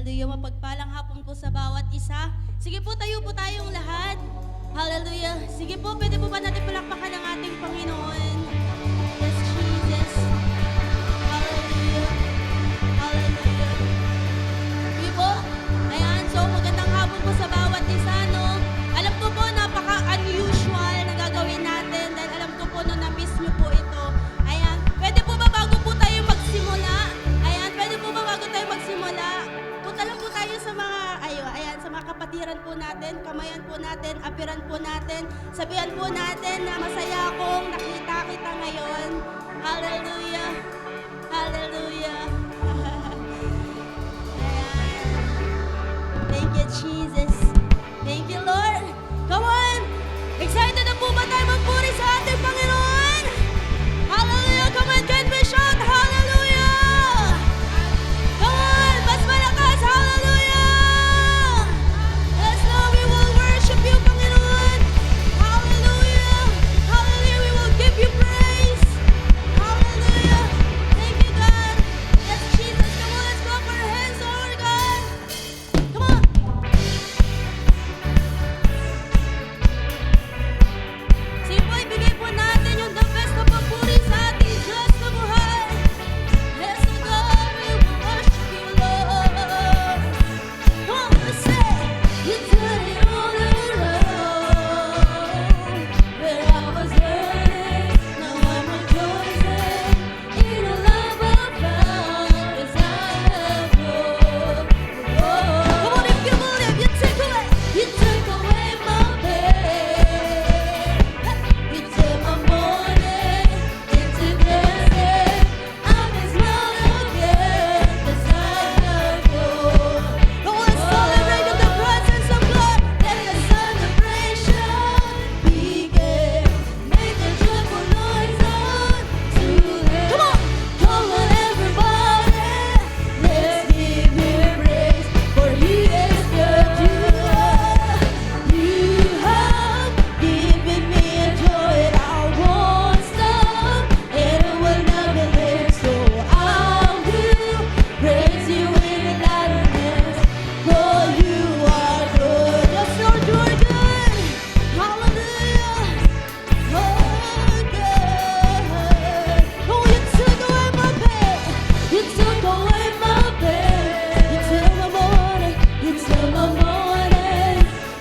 Hallelujah. Mapagpalang hapon po sa bawat isa. Sige po, tayo po tayong lahat. Hallelujah. Sige po, pwede po ba natin palakpakan ang ating Panginoon? Yes, Jesus. Hallelujah. Hallelujah. Sige po. Ayan, so magandang hapon po sa bawat isa, no? Alam ko po, napaka-unusual na gagawin natin dahil alam ko po, no, na-miss nyo po ito. Ayan, pwede po ba bago po tayo magsimula? Ayan, pwede po ba bago tayo magsimula? Punta lang po tayo sa mga, ayan, sa mga kapatiran po natin, kamayan po natin, apiran po natin, sabihan po natin na masaya akong nakita kita ngayon. Hallelujah. Hallelujah. Ayan. Thank you, Jesus. Thank you, Lord. Come on! Excited na po ba tayo magpuri sa ating Panginoon? Hallelujah! Come on, can we shout hallelujah? Come on! Mas malakas, hallelujah! Yes, Lord, we will worship you, Panginoon. Hallelujah! Hallelujah! We will give you praise. Hallelujah! Thank you, God. Yes, Jesus. Come on, let's clap our hands, Lord God. Come on! Sige po, ibigay po natin yung the best na papuri sa ating Diyos na buhay. Yes, O God, we will worship you, Lord. Come on, let's say, you turn it all around. Where I was hurting, now I'm rejoicing in the love I found, 'cause I have yours. Come on, if you believe, you take away my pain. You turn my mourning into dancing. I can smile again 'cause I have yours. Come on, let's celebrate in the presence of God. Let the celebration begin. Make a joyful noise unto Him. Come on, everybody, let's give Him praise, for He is good to us. You have given me a joy that I won't stop, and it will never live. So I will praise you in the gladness, for you are good. Yes, Lord, you are good. Hallelujah. Oh, good. Oh, you took away my pain. You took away my pain. You took my mourning. You took my mourning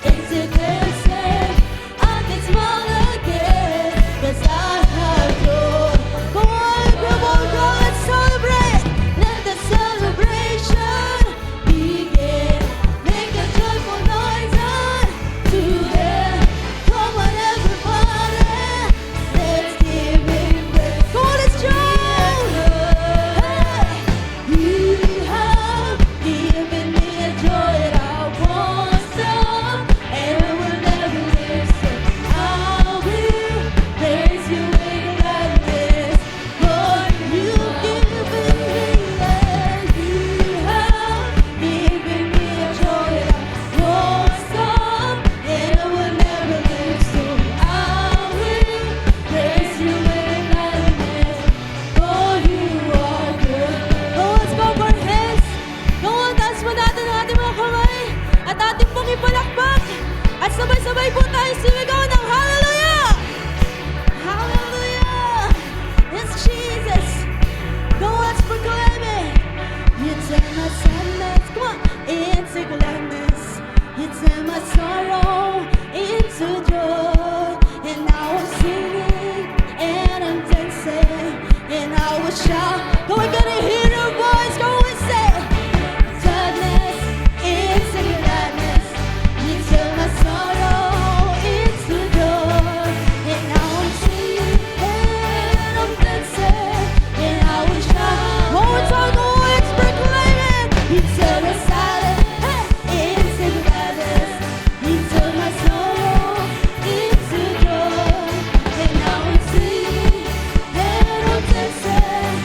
into dancing. I can smile again 'cause I have joy. Come on, let's celebrate. Let the celebration begin. Make a joyful noise unto Him. Come on, everybody, let's give Him praise. Come on, let's shout. Hey, you have given me a joy that I won't stop, and it will never live. So I will praise you in gladness, for you've given me, you have given me a joy that won't stop, and it will never live. So I will praise you in gladness, for you are good. Oh, let's go for hands. Come on, taas mo natin ang ating mga kamay at ating pong ipalakpak. At sabay-sabay po tayo simigaw ng hallelujah! Hallelujah! Yes, Jesus! Go, let's proclaim it! You turn my sadness, come on, into gladness. You turn my sorrow into joy. And now I'm singing and I'm dancing and I will shout. Go, we're gonna hear your voice. Go and say, sadness into gladness. You turn my sorrow into joy. And now I'm singing and I'm dancing and I will shout. One more time, go, let's proclaim it. You turn my silence into gladness. You turn my sorrow into joy. And now I'm singing and I'm dancing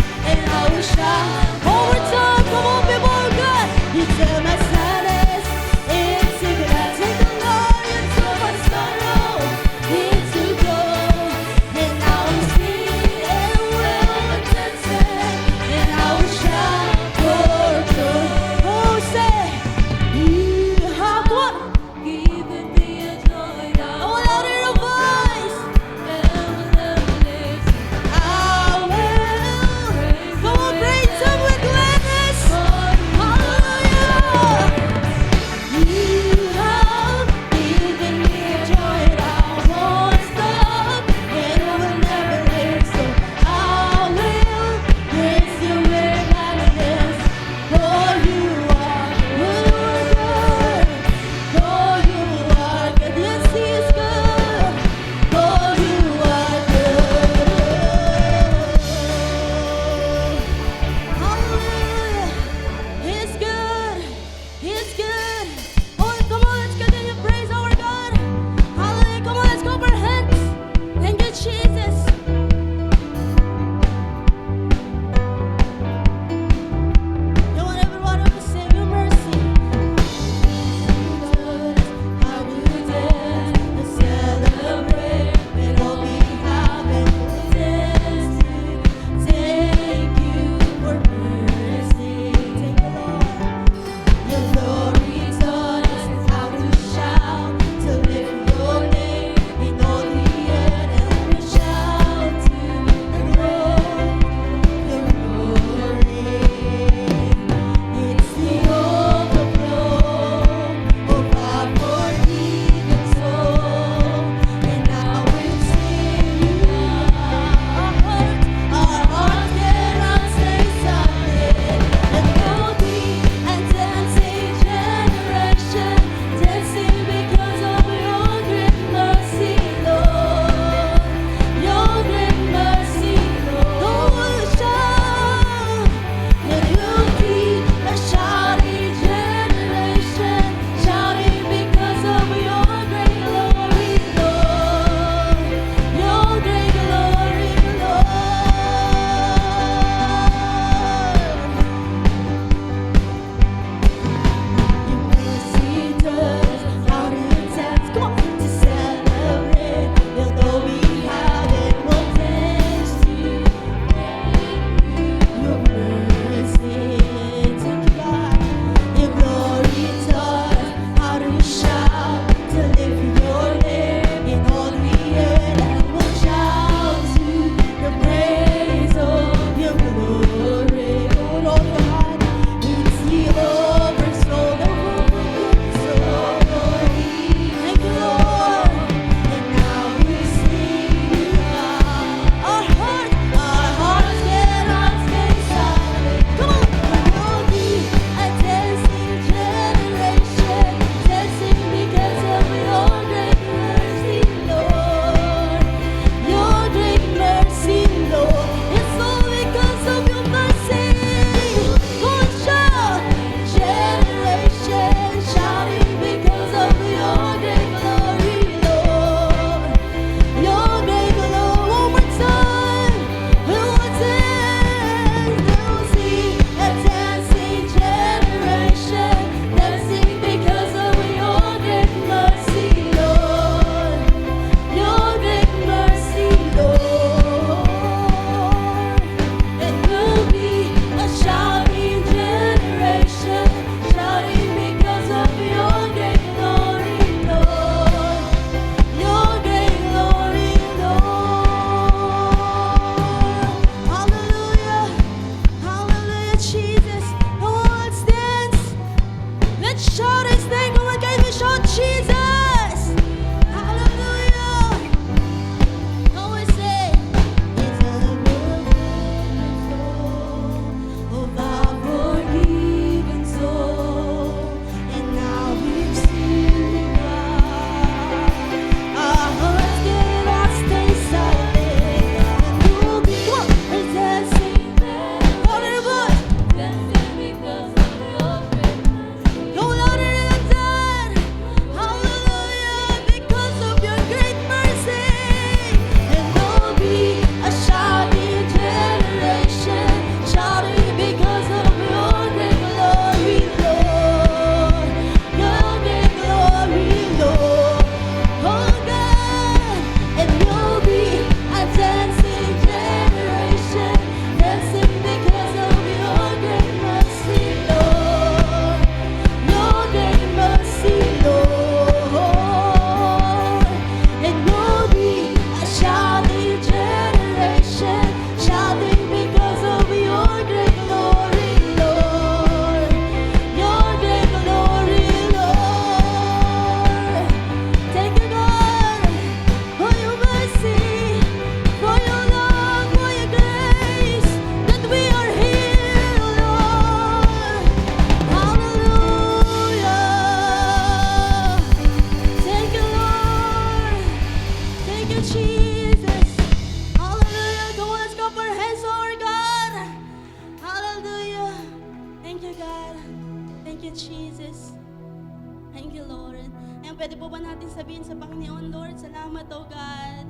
pwede po ba natin sabihin sa Panginoon, Lord, salamat, O God.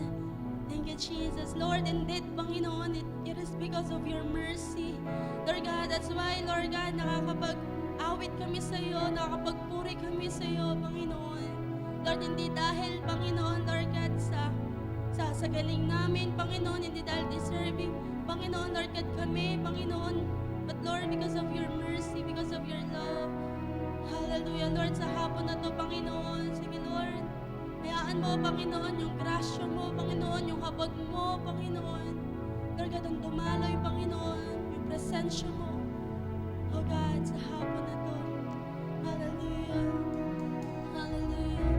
Thank you, Jesus. Lord, indeed, Panginoon, it is because of your mercy. Lord God, that's why, Lord God, nakakapag-awit kami sa iyo, nakakapagpuri kami sa iyo, Panginoon. Lord, hindi dahil, Panginoon, Lord God, sa galing namin, Panginoon, hindi dahil deserving, Panginoon, Lord God, kami, Panginoon, but Lord, because of your mercy, because of your love. Hallelujah, Lord, sa hapon na to, Panginoon, sige, Lord, hayaan mo, Panginoon, yung grasya mo, Panginoon, yung habag mo, Panginoon. Lord God, ang dumaloy, Panginoon, yung presensya mo, oh God, sa hapon na to. Hallelujah. Hallelujah.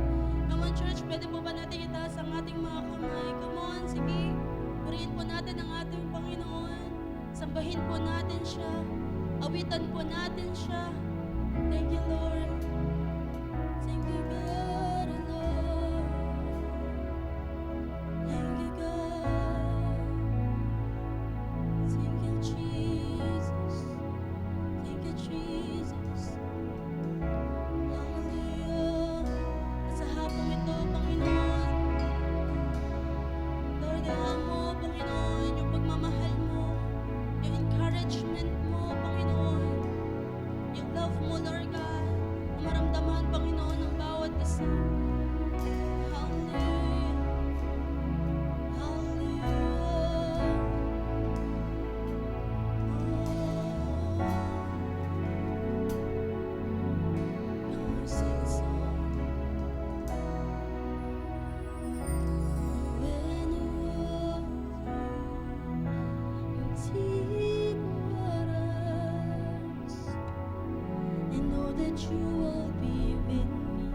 Come on, church, pwede po ba natin itaas ang ating mga kamay? Come on, sige. Purihin po natin ang ating Panginoon. Sambahin po natin siya. Awitan po natin siya. Thank you, Lord. Thank you, God, Lord. Thank you, God. Thank you, Jesus. Thank you, Jesus. Hallelujah. At sa hapong ito, Panginoon, Lord, hayaan mo, Panginoon, yung pagmamahal mo, yung encouragement mo, Panginoon, yung love mo, Lord God, na maramdaman, Panginoon, ng bawat isa. Hallelujah. Hallelujah. Oh, sing a song. When you walk through deep waters, I know that you will be with me.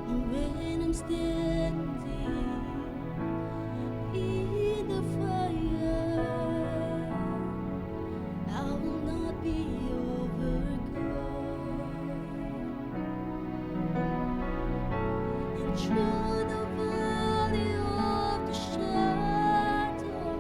And when I'm standing in the fire, I will not be overcome. And through the valley of the shadow,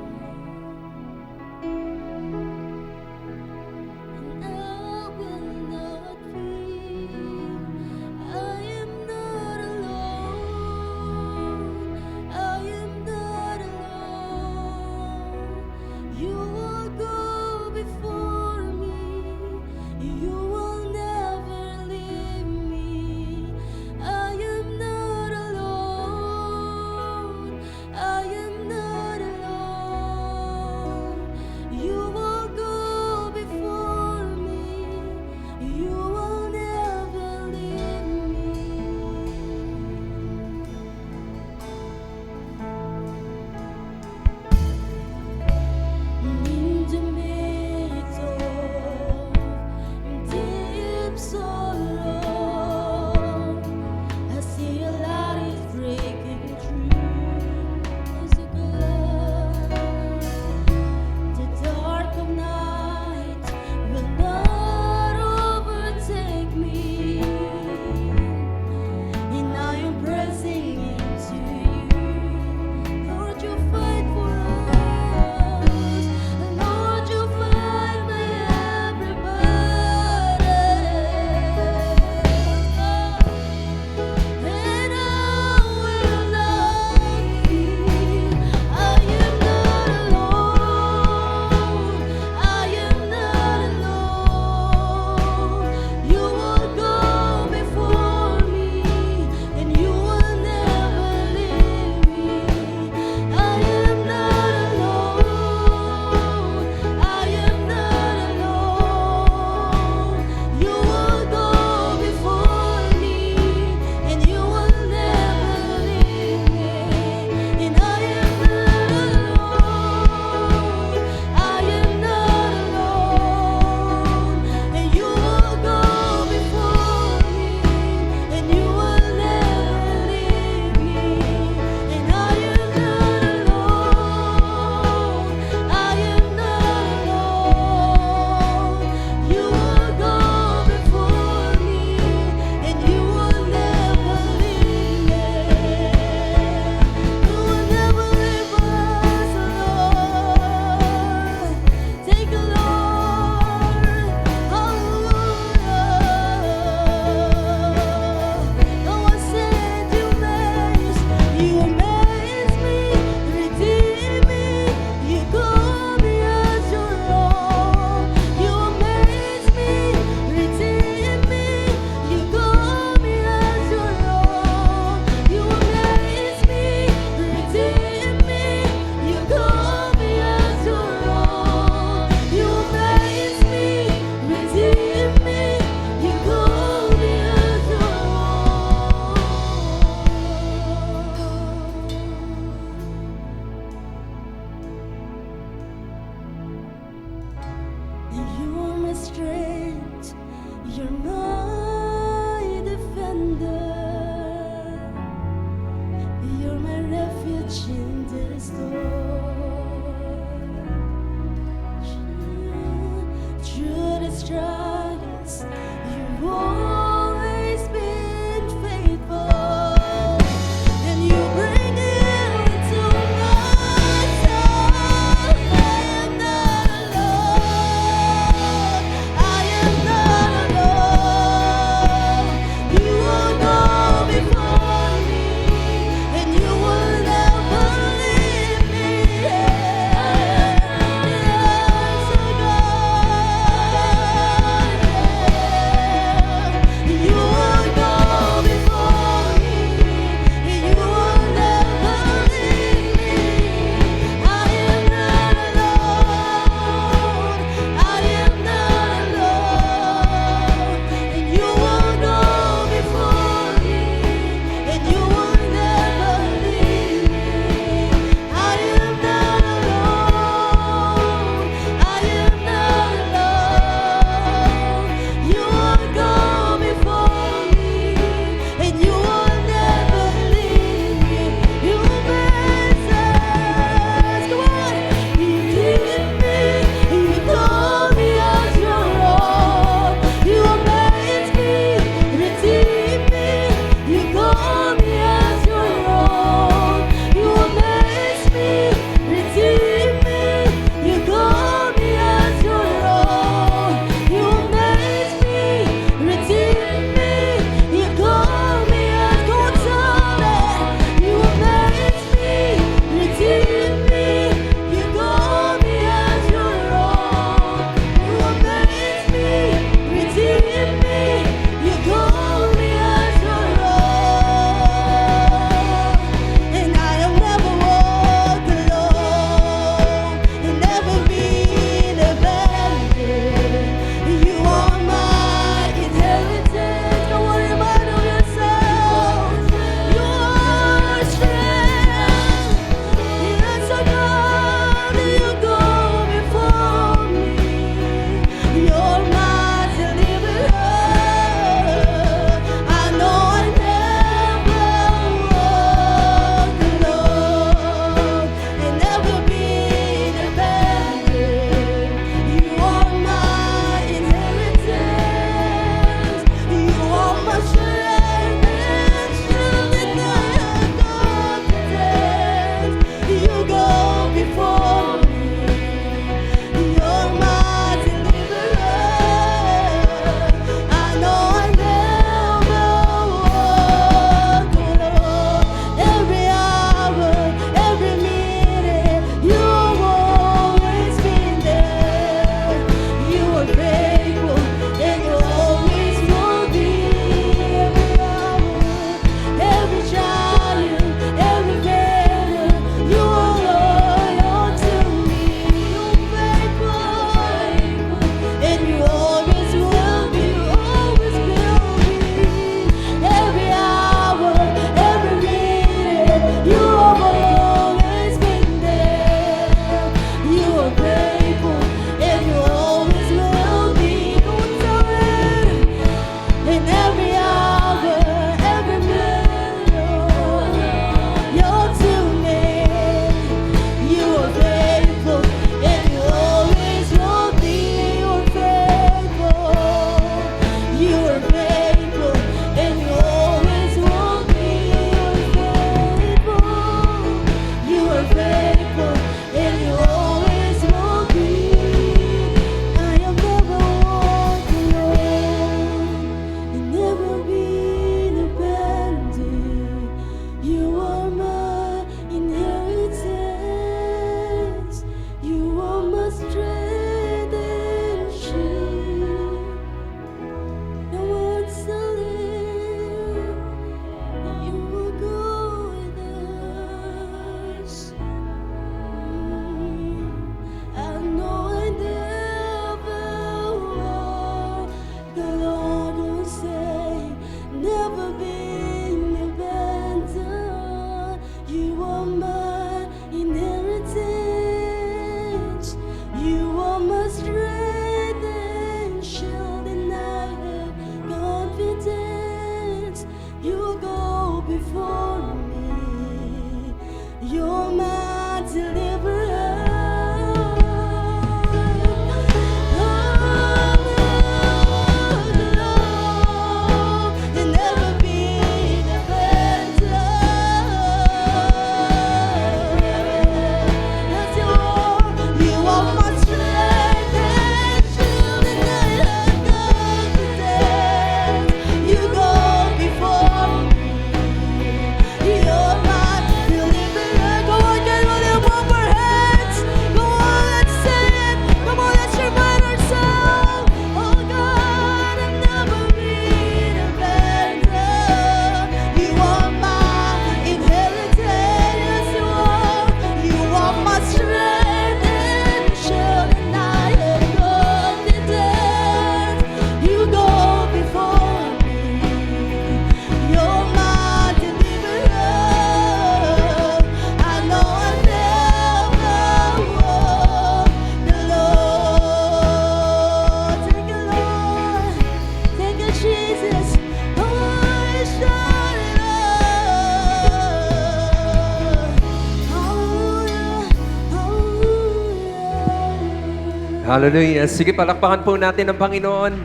Hallelujah. Sige, palakpakan po natin ang Panginoon.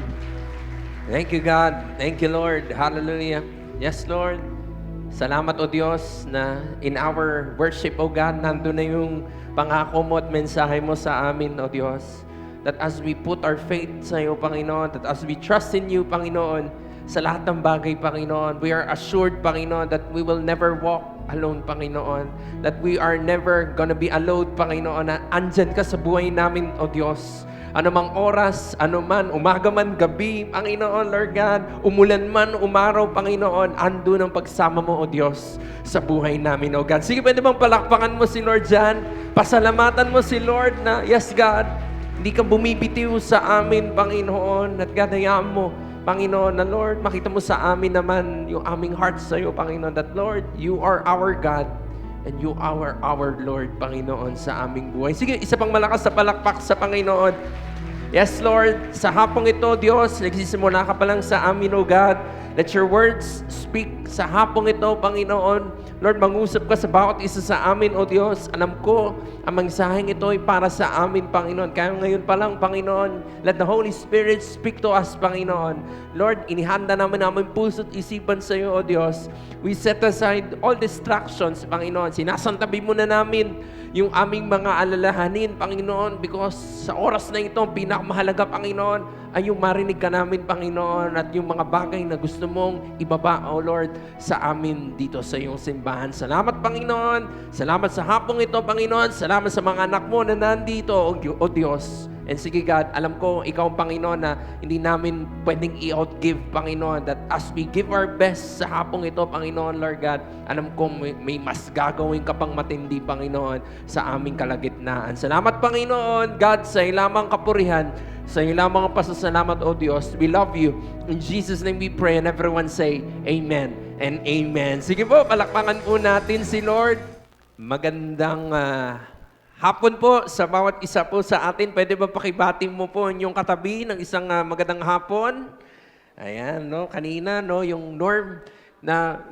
Thank you, God. Thank you, Lord. Hallelujah. Yes, Lord. Salamat, O Diyos, na in our worship, O God, nandun na yung pangako mo at mensahe mo sa amin, O Diyos. That as we put our faith sa iyo, Panginoon, that as we trust in you, Panginoon, sa lahat ng bagay, Panginoon, we are assured, Panginoon, that we will never walk alone, Panginoon. That we are never gonna be alone, Panginoon, na andyan ka sa buhay namin, O Diyos. Anumang oras, anuman, umaga man, gabi, Panginoon, Lord God, umulan man, umaraw, Panginoon, andun ang pagsama mo, O Diyos, sa buhay namin, O God. Sige, pwede bang palakpakan mo si Lord dyan? Pasalamatan mo si Lord na, yes, God, hindi ka bumibitiw sa amin, Panginoon, at God, hayaan mo, Panginoon, na Lord, makita mo sa amin naman yung aming hearts sa iyo, Panginoon, that Lord, you are our God and you are our Lord, Panginoon, sa aming buhay. Sige, isa pang malakas sa palakpak sa Panginoon. Yes, Lord, sa hapong ito, Diyos, nagsisimula ka pa lang sa amin, O God. Let your words speak sa hapong ito, Panginoon. Lord, mangusap ka sa bawat isa sa amin, O Diyos. Alam ko, ang mensaheng ito ay para sa amin, Panginoon. Kaya ngayon pa lang, Panginoon, let the Holy Spirit speak to us, Panginoon. Lord, inihanda namin puso't isipan sa iyo, O Diyos. We set aside all distractions, Panginoon. Sinasantabi mo na namin yung aming mga alalahanin, Panginoon, because sa oras na ito, ang pinakamahalaga, Panginoon, ay yung marinig ka namin, Panginoon, at yung mga bagay na gusto mong ibaba, O Lord, sa amin dito sa iyong simbahan. Salamat, Panginoon. Salamat sa hapong ito, Panginoon. Salamat sa mga anak mo na nandito, O Diyos. And sige, God, alam ko, ikaw ang Panginoon na hindi namin pwedeng i-outgive, Panginoon, that as we give our best sa hapong ito, Panginoon, Lord God, alam ko may mas gagawin ka pang matindi, Panginoon, sa aming kalagitnaan. Salamat, Panginoon, God, sa ilamang kapurihan, sa ilamang pasasalamat, O Diyos. We love you. In Jesus' name we pray, and everyone say, Amen and Amen. Sige po, palakpakan po natin si Lord. Magandang hapon po sa bawat isa po sa atin. Pwede ba pakibati mo po yung katabi ng isang magandang hapon? Ayan, no? Kanina, no? Yung norm na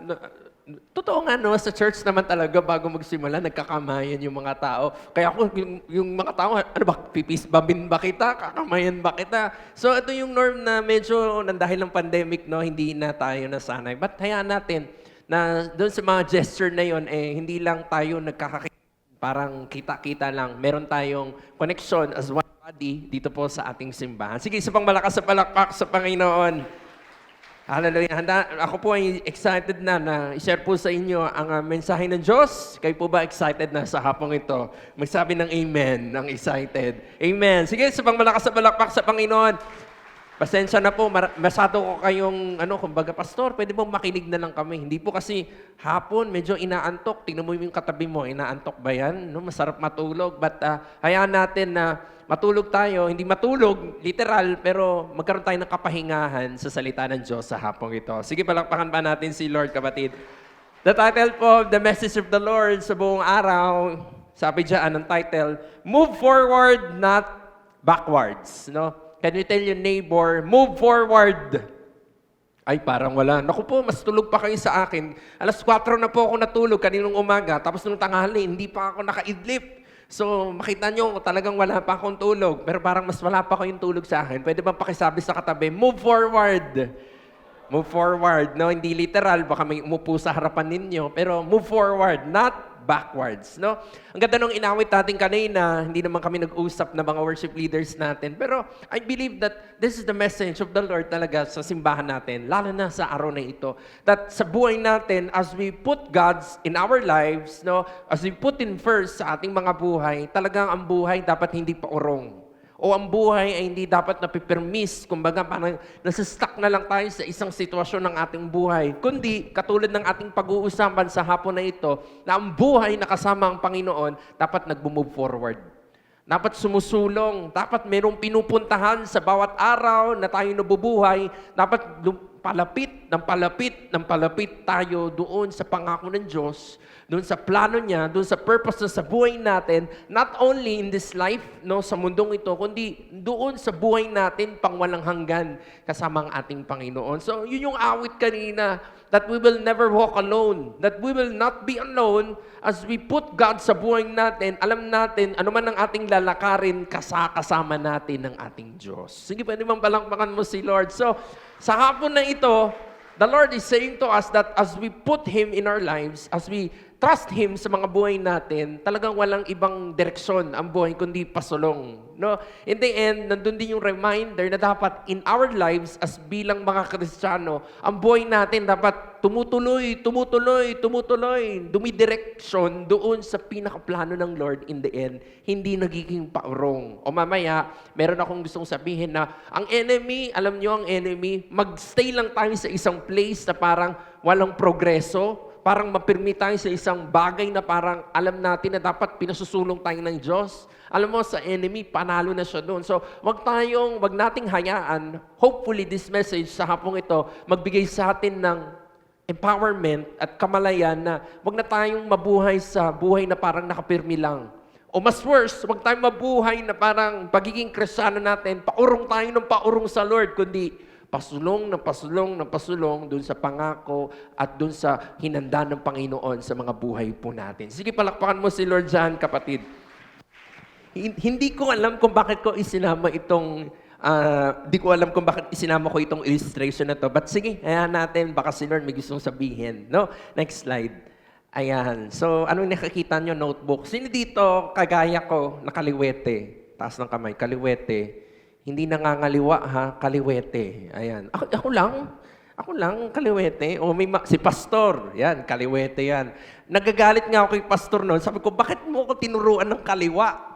totoo nga, no? Sa church naman talaga, bago magsimula, nagkakamayan yung mga tao. Kaya ako, yung mga tao, ano ba, pipisbabin ba kita? Kakamayan ba kita? So, ito yung norm na medyo, dahil ng pandemic, no? Hindi na tayo nasanay. But hayaan natin na doon sa mga gesture na yon, hindi lang tayo nagkakakita. Parang kita-kita lang. Meron tayong connection as one body dito po sa ating simbahan. Sige, isa pang malakas sa palakpak sa Panginoon. Hallelujah. Ako po ay excited na i-share po sa inyo ang mensahe ng Diyos. Kayo po ba excited na sa hapong ito? Magsabi ng amen, ng excited. Amen. Sige, isa pang malakas sa palakpak sa Panginoon. Pasensya na po, masyado ko kayong, kumbaga, pastor, pwede bang makinig na lang kami. Hindi po kasi hapon, medyo inaantok. Tingnan mo yung katabi mo, inaantok ba yan? No? Masarap matulog. But hayaan natin na matulog tayo. Hindi matulog, literal, pero magkaroon tayo ng kapahingahan sa salita ng Diyos sa hapong ito. Sige, palakpakan pa natin si Lord, kapatid. The title po of the message of the Lord sa buong araw, sabi dyan ang title, Move Forward, Not Backwards. No? Can you tell your neighbor, move forward? Ay, parang wala. Naku po, mas tulog pa kayo sa akin. Alas 4 na po ako natulog kaninong umaga, tapos nung tanghali, hindi pa ako nakaidlip. So, makita nyo, talagang wala pa akong tulog. Pero parang mas wala pa kayong tulog sa akin. Pwede bang pakisabi sa katabi, move forward. Move forward. No, hindi literal, baka may umupo sa harapan ninyo. Pero move forward, not backwards, no? Ang ganda nung inawit natin kanina, hindi naman kami nag-usap na mga worship leaders natin. Pero I believe that this is the message of the Lord talaga sa simbahan natin, lalo na sa araw na ito. That sa buhay natin, as we put God's in our lives, no? As we put in first sa ating mga buhay, talagang ang buhay dapat hindi pa urong. O ang buhay ay hindi dapat napipermis, kumbaga parang nasa-stuck na lang tayo sa isang sitwasyon ng ating buhay. Kundi, katulad ng ating pag-uusapan sa hapon na ito, na ang buhay na kasama ang Panginoon, dapat nag-move forward. Dapat sumusulong, dapat merong pinupuntahan sa bawat araw na tayo nabubuhay, dapat palapit tayo doon sa pangako ng Diyos, doon sa plano niya, doon sa purpose na sa buhay natin, not only in this life, no, sa mundong ito, kundi doon sa buhay natin pang walang hanggan kasama ang ating Panginoon. So, yun yung awit kanina, that we will never walk alone, that we will not be alone as we put God sa buhay natin. Alam natin, ano man ang ating lalakarin, kasama natin ng ating Diyos. Sige, pwede bang palakpakan mo si Lord? So, sa hapon na ito, the Lord is saying to us that as we put Him in our lives, as we trust Him sa mga buhay natin, talagang walang ibang direksyon ang buhay kundi pasulong. No? In the end, nandun din yung reminder na dapat in our lives as bilang mga Kristiyano, ang buhay natin dapat tumutuloy, dumidireksyon doon sa pinakaplano ng Lord in the end, hindi nagiging paurong. O mamaya, meron akong gustong sabihin na ang enemy, alam nyo ang enemy, magstay lang tayo sa isang place na parang walang progreso, parang mapirmi tayo sa isang bagay na parang alam natin na dapat pinasusulong tayo ng Diyos. Alam mo, sa enemy, panalo na siya doon. So, wag nating hayaan, hopefully this message sa hapong ito, magbigay sa atin ng empowerment at kamalayan na wag na tayong mabuhay sa buhay na parang nakapirmi lang. O mas worse, wag tayong mabuhay na parang pagiging Kristiyano natin, paurong tayo ng paurong sa Lord, kundi pasulong dun sa pangako at dun sa hinanda ng Panginoon sa mga buhay po natin. Sige, palakpakan mo si Lord dyan, kapatid. Hindi ko alam kung bakit ko isinama itong illustration na to. But sige, ayan natin, baka si Lord may gustong sabihin. No? Next slide. Ayan. So, anong nakikita nyo? Notebook. Sino dito, kagaya ko, nakaliwete? Taas ng kamay, kaliwete. Hindi nangangaliwa ha, kaliwete. Ayan. Ako lang, kaliwete. O si pastor, yan, kaliwete yan. Nagagalit nga ako kay pastor noon. Sabi ko, bakit mo ako tinuruan ng kaliwa?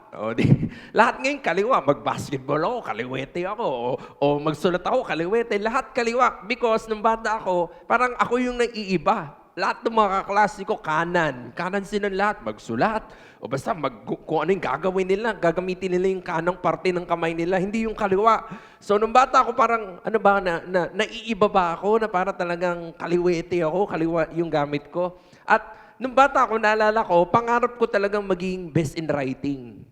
Lahat ngayon kaliwa. Mag-basketball ako, kaliwete ako. O magsulat ako, kaliwete. Lahat kaliwa. Because nung bata ako, parang ako yung naiiba. Lahat ng mga kaklase ko, kanan. Kanan silang lahat, magsulat. O basta, kung ano yung gagawin nila, gagamitin nila yung kanang parte ng kamay nila, hindi yung kaliwa. So, nung bata ako, parang, naiiba ba ako na para talagang kaliwete ako, kaliwa yung gamit ko. At nung bata ako, naalala ko, pangarap ko talagang maging best in writing.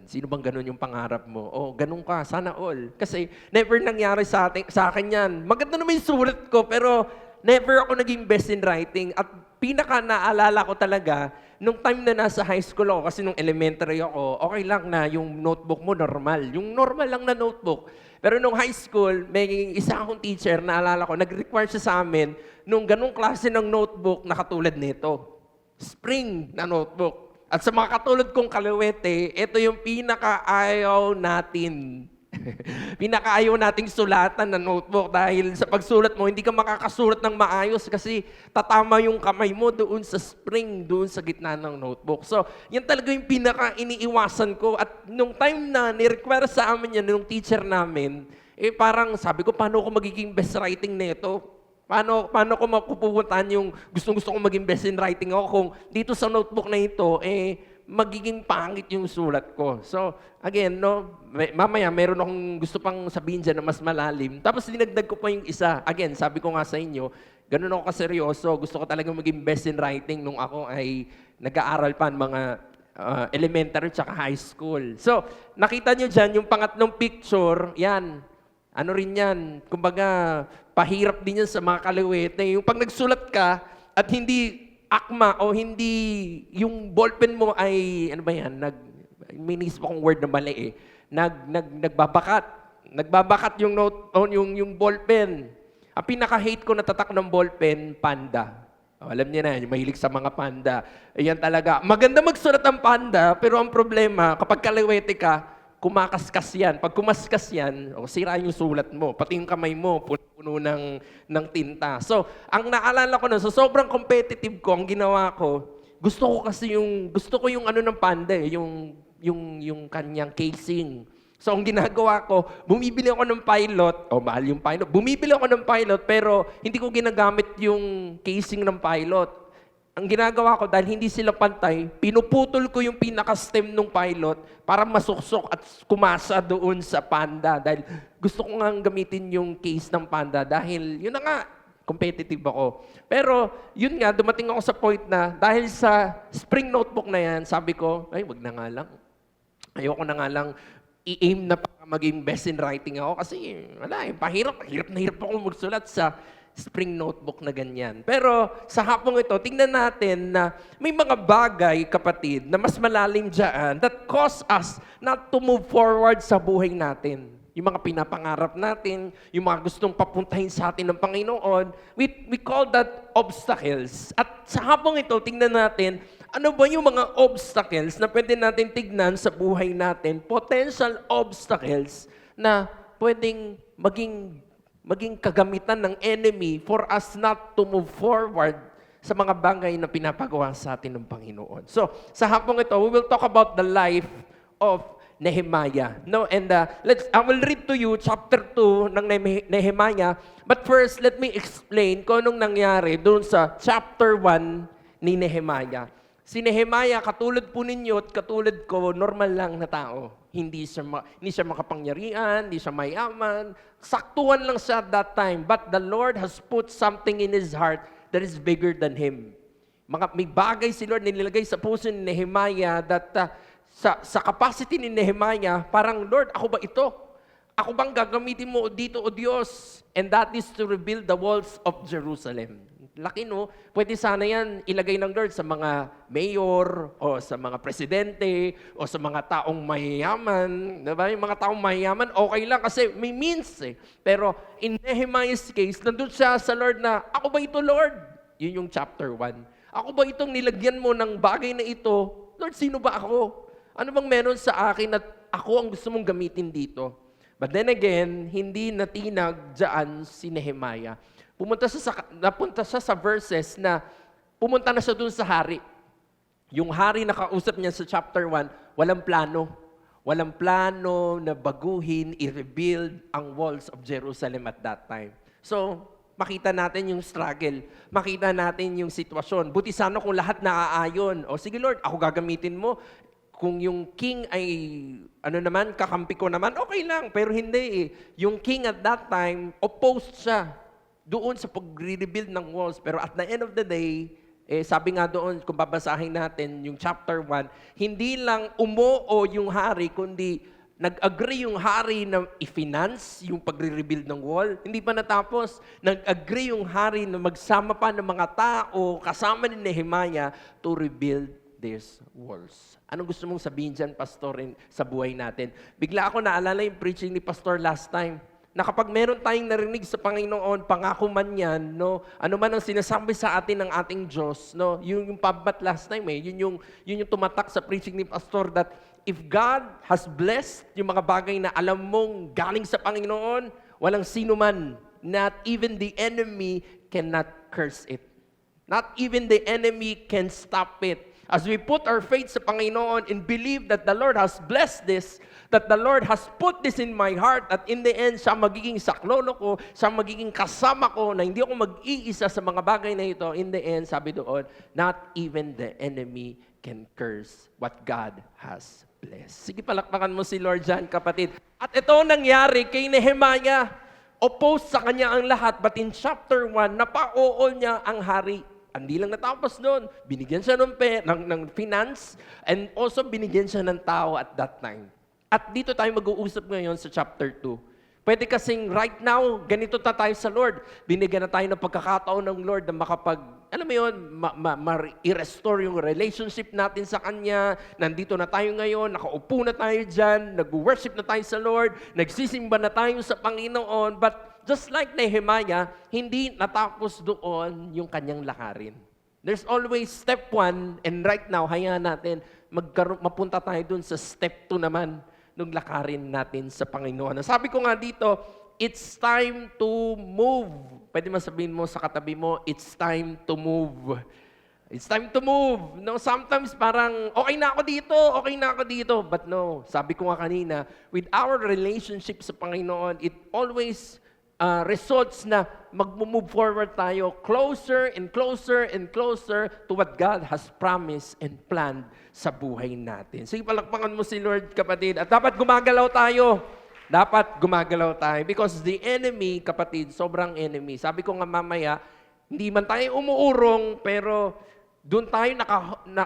Sino bang ganun yung pangarap mo? Oh, ganun ka, sana all. Kasi never nangyari sa akin yan. Maganda naman yung sulat ko, pero never ako naging best in writing. At pinaka naalala ko talaga, nung time na nasa high school ako, kasi nung elementary ako, okay lang na yung notebook mo normal. Yung normal lang na notebook. Pero nung high school, may isa akong teacher, naalala ko, nag-require siya sa amin nung ganung klase ng notebook na katulad nito. Spring na notebook. At sa mga katulad kong kaliwete, ito yung pinaka-ayaw natin. Pinakaayaw nating sulatan na notebook dahil sa pagsulat mo, hindi ka makakasulat ng maayos kasi tatama yung kamay mo doon sa spring, doon sa gitna ng notebook. So, yan talaga yung pinaka-iniiwasan ko. At nung time na ni-require sa amin yan, nung teacher namin, parang sabi ko, paano ko magiging best writing nito? Paano ko mapupuntahan yung gustong-gusto kong maging best in writing ako kung dito sa notebook na ito, magiging pangit yung sulat ko. So, again, mamaya meron akong gusto pang sabihin dyan na mas malalim. Tapos dinagdag ko pa yung isa. Again, sabi ko nga sa inyo, ganun ako kaseryoso. Gusto ko talagang maging best in writing nung ako ay nag-aaral pa mga elementary tsaka high school. So, nakita nyo dyan, yung pangatlong picture, yan. Ano rin yan? Kumbaga, pahirap din yan sa mga kaliwete. Yung pag nagsulat ka at hindi akma o hindi yung ballpen mo ay, ano ba yan? May naisip akong word na mali nagbabakat. Nagbabakat yung yung ballpen. Ang pinaka-hate ko na tatak ng ballpen, panda. Alam niyo na, yung mahilig sa mga panda. Ayan talaga. Maganda magsulat ang panda, pero ang problema, kapag kaliwete ka, kumakaskas yan. Pag kumaskas yan, sira yung sulat mo. Pati yung kamay mo, puno ng tinta. So, ang naalala ko na, so sobrang competitive ko, ang ginawa ko, gusto ko yung ano ng panda, yung kanyang casing. So, ang ginagawa ko, bumibili ako ng pilot, mahal yung pilot, bumibili ako ng pilot, pero hindi ko ginagamit yung casing ng pilot. Ang ginagawa ko, dahil hindi sila pantay, pinuputol ko yung pinaka-stem ng pilot para masuksok at kumasa doon sa panda. Dahil gusto ko nga gamitin yung case ng Panda dahil yun na nga, competitive ako. Pero yun nga, dumating ako sa point na dahil sa spring notebook na yan, sabi ko, ay, wag na nga lang. Ayoko na nga lang i-aim na para maging best in writing ako kasi wala eh, hirap na hirap ako magsulat sa spring notebook na ganyan. Pero sa hapong ito, tingnan natin na may mga bagay, kapatid, na mas malalim dyan that cause us not to move forward sa buhay natin. Yung mga pinapangarap natin, yung mga gustong papuntahin sa atin ng Panginoon, we call that obstacles. At sa hapong ito, tingnan natin, ano ba yung mga obstacles na pwede natin tignan sa buhay natin, potential obstacles na pwedeng maging kagamitan ng enemy for us not to move forward sa mga bagay na pinapagawa sa atin ng Panginoon. So, sa hapong ito, we will talk about the life of Nehemiah. No, and I will read to you chapter 2 ng Nehemiah. But first, let me explain kung anong nangyari doon sa chapter 1 ni Nehemiah. Si Nehemiah, katulad po ninyo at katulad ko, normal lang na tao. Hindi siya makapangyarihan, hindi siya mayaman. Saktuhan lang siya at that time. But the Lord has put something in his heart that is bigger than him. May bagay si Lord nilagay sa puso ni Nehemiah that sa capacity ni Nehemiah, parang, Lord, ako ba ito? Ako bang gagamitin mo dito, O Diyos? And that is to rebuild the walls of Jerusalem. Laki, no? Pwede sana yan ilagay ng Lord sa mga mayor o sa mga presidente o sa mga taong mayayaman. Diba? Yung mga taong mayayaman, okay lang kasi may means eh. Pero in Nehemiah's case, nandun siya sa Lord na, ako ba ito, Lord? Yun yung chapter 1. Ako ba itong nilagyan mo ng bagay na ito? Lord, sino ba ako? Ano bang meron sa akin at ako ang gusto mong gamitin dito? But then again, hindi natinag dyan si Nehemiah. Napunta siya sa verses na pumunta na siya dun sa hari. Yung hari na kausap niya sa chapter 1, walang plano. Walang plano na baguhin, i-rebuild ang walls of Jerusalem at that time. So, makita natin yung struggle. Makita natin yung sitwasyon. Buti sana kung lahat naaayon. O sige Lord, ako gagamitin mo. Kung yung king ay, kakampi ko naman, okay lang. Pero hindi eh. Yung king at that time, opposed siya doon sa pag-rebuild ng walls. Pero at the end of the day, sabi nga doon, kung babasahin natin yung chapter 1, hindi lang umoo yung hari, kundi nag-agree yung hari na i-finance yung pagre-rebuild ng wall. Hindi pa natapos. Nag-agree yung hari na magsama pa ng mga tao kasama ni Nehemiah to rebuild these walls. Anong gusto mong sabihin dyan, Pastor, sa buhay natin? Bigla ako naalala yung preaching ni Pastor last time, na kapag meron tayong narinig sa Panginoon, pangako man yan, no, ano man ang sinasabi sa atin ng ating Diyos, no, yung pabat last time yun yung tumatak sa preaching ni Pastor that if God has blessed yung mga bagay na alam mong galing sa Panginoon, walang sino man, not even the enemy cannot curse it. Not even the enemy can stop it. As we put our faith sa Panginoon and believe that the Lord has blessed this, that the Lord has put this in my heart, at in the end, siya magiging saklolo ko, siya magiging kasama ko, na hindi ako mag-iisa sa mga bagay na ito, in the end, sabi doon, not even the enemy can curse what God has blessed. Sige, palakpakan mo si Lord dyan, kapatid. At ito nangyari kay Nehemiah. Opposed sa kanya ang lahat, but in chapter 1, napao niya ang hari. Hindi lang natapos noon. Binigyan siya ng finance and also binigyan siya ng tao at that time. At dito tayo mag-uusap ngayon sa chapter 2. Pwede kasing right now, ganito na tayo sa Lord. Binigyan na tayo ng pagkakataon ng Lord na i-restore yung relationship natin sa Kanya. Nandito na tayo ngayon, nakaupo na tayo dyan, nag-worship na tayo sa Lord, nagsisimba na tayo sa Panginoon. But just like Nehemiah, hindi natapos doon yung kanyang lakarin. There's always step 1, and right now, hayaan natin, mapunta tayo doon sa step 2 naman, nung lakarin natin sa Panginoon. Sabi ko nga dito, it's time to move. Pwede masabihin mo sa katabi mo, it's time to move. It's time to move. No, sometimes parang, okay na ako dito. But no, sabi ko nga kanina, with our relationship sa Panginoon, it always results na mag-move forward tayo closer and closer and closer to what God has promised and planned sa buhay natin. Sige, palakpakan mo si Lord, kapatid. At dapat gumagalaw tayo. Dapat gumagalaw tayo because the enemy, kapatid, sobrang enemy. Sabi ko nga mamaya, hindi man tayo umuurong, pero doon tayo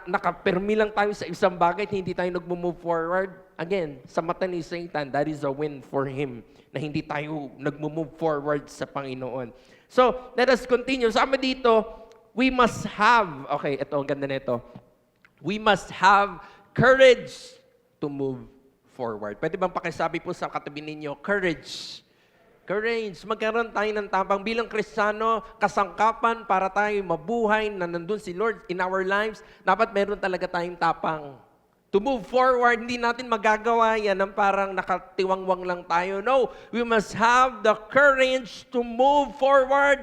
nakapirmi lang tayo sa isang bagay at hindi tayo nag-move forward. Again, sa mata ni Satan, that is a win for him na hindi tayo nag-move forward sa Panginoon. So, let us continue. Sama dito, we must have, okay, ito, ang ganda nito. We must have courage to move forward. Pwede bang pakisabi po sa katabi ninyo, courage. Courage. Magkaroon tayo ng tapang bilang Kristiyano, kasangkapan para tayo mabuhay na nandun si Lord in our lives. Dapat meron talaga tayong tapang. To move forward, hindi natin magagawa yan ng parang nakatiwangwang lang tayo. No, we must have the courage to move forward.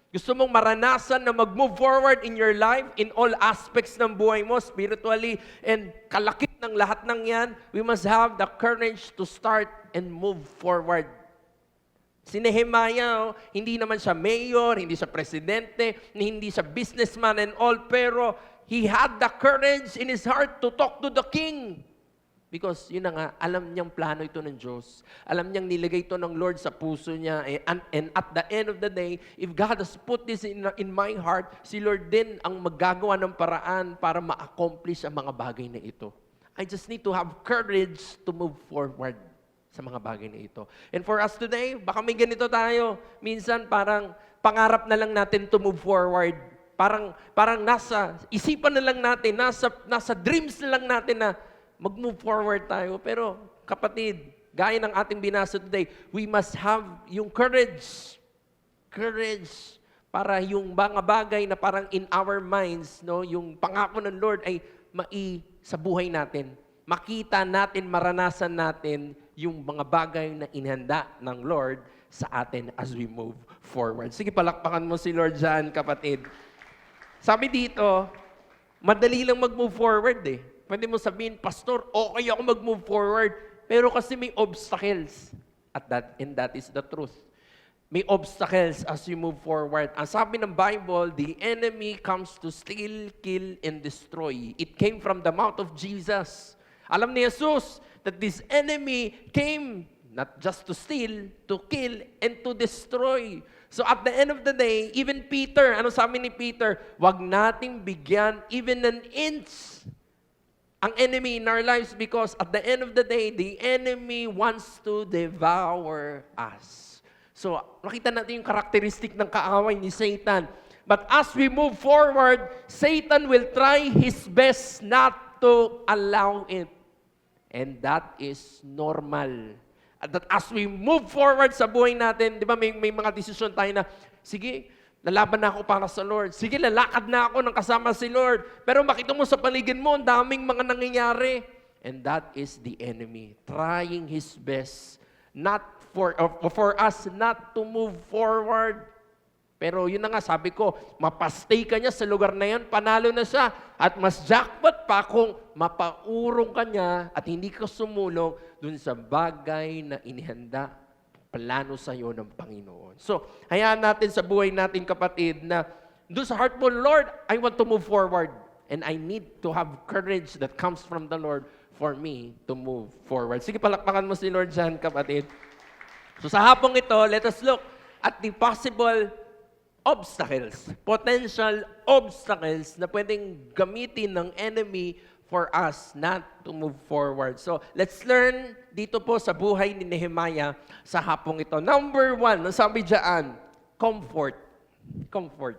Gusto mong maranasan na mag-move forward in your life, in all aspects ng buhay mo, spiritually, and kalakip ng lahat ng yan, we must have the courage to start and move forward. Si Nehemiah, hindi naman siya mayor, hindi siya presidente, hindi siya businessman and all, pero he had the courage in his heart to talk to the king. Because yun na nga, alam niyang plano ito ng Diyos. Alam niyang nilagay ito ng Lord sa puso niya. And at the end of the day, if God has put this in my heart, si Lord din ang maggagawa ng paraan para ma-accomplish ang mga bagay na ito. I just need to have courage to move forward sa mga bagay na ito. And for us today, baka may ganito tayo. Minsan parang pangarap na lang natin to move forward. Parang nasa isipan na lang natin, nasa dreams na lang natin na mag-move forward tayo. Pero kapatid, gaya ng ating binasa today, we must have yung courage. Courage para yung mga bagay na parang in our minds, no, yung pangako ng Lord ay sa buhay natin. Makita natin, maranasan natin yung mga bagay na inhanda ng Lord sa atin as we move forward. Sige, palakpakan mo si Lord dyan, kapatid. Sabi dito, madali lang mag-move forward eh. Pwede mo sabihin, Pastor, okay ako mag-move forward. Pero kasi may obstacles. And that is the truth. May obstacles as you move forward. Ang sabi ng Bible, the enemy comes to steal, kill, and destroy. It came from the mouth of Jesus. Alam ni Jesus that this enemy came not just to steal, to kill, and to destroy. So at the end of the day, even Peter, ano sabi ni Peter? Wag nating bigyan even an inch ang enemy in our lives because at the end of the day, the enemy wants to devour us. So, nakita natin yung karakteristik ng kaaway ni Satan. But as we move forward, Satan will try his best not to allow it. And that is normal. That as we move forward sa buhay natin, di ba may mga desisyon tayo na, sige, lalaban na ako para sa Lord. Sige, lalakad na ako ng kasama si Lord. Pero makita mo sa paligid mo, ang daming mga nangyayari. And that is the enemy, trying his best not for us not to move forward. Pero yun na nga, sabi ko, mapastay ka niya sa lugar na yan, panalo na siya. At mas jackpot pa kung mapaurong ka niya at hindi ka sumulong dun sa bagay na inihanda plano sa iyo ng Panginoon. So, hayaan natin sa buhay natin, kapatid, na doon sa heart mo, Lord, I want to move forward. And I need to have courage that comes from the Lord for me to move forward. Sige, palakpakan mo si Lord dyan, kapatid. So, sa hapong ito, let us look at the possible obstacles, potential obstacles na pwedeng gamitin ng enemy for us not to move forward. So, let's learn dito po sa buhay ni Nehemiah sa hapong ito. Number 1, nasabi dyan, comfort. Comfort.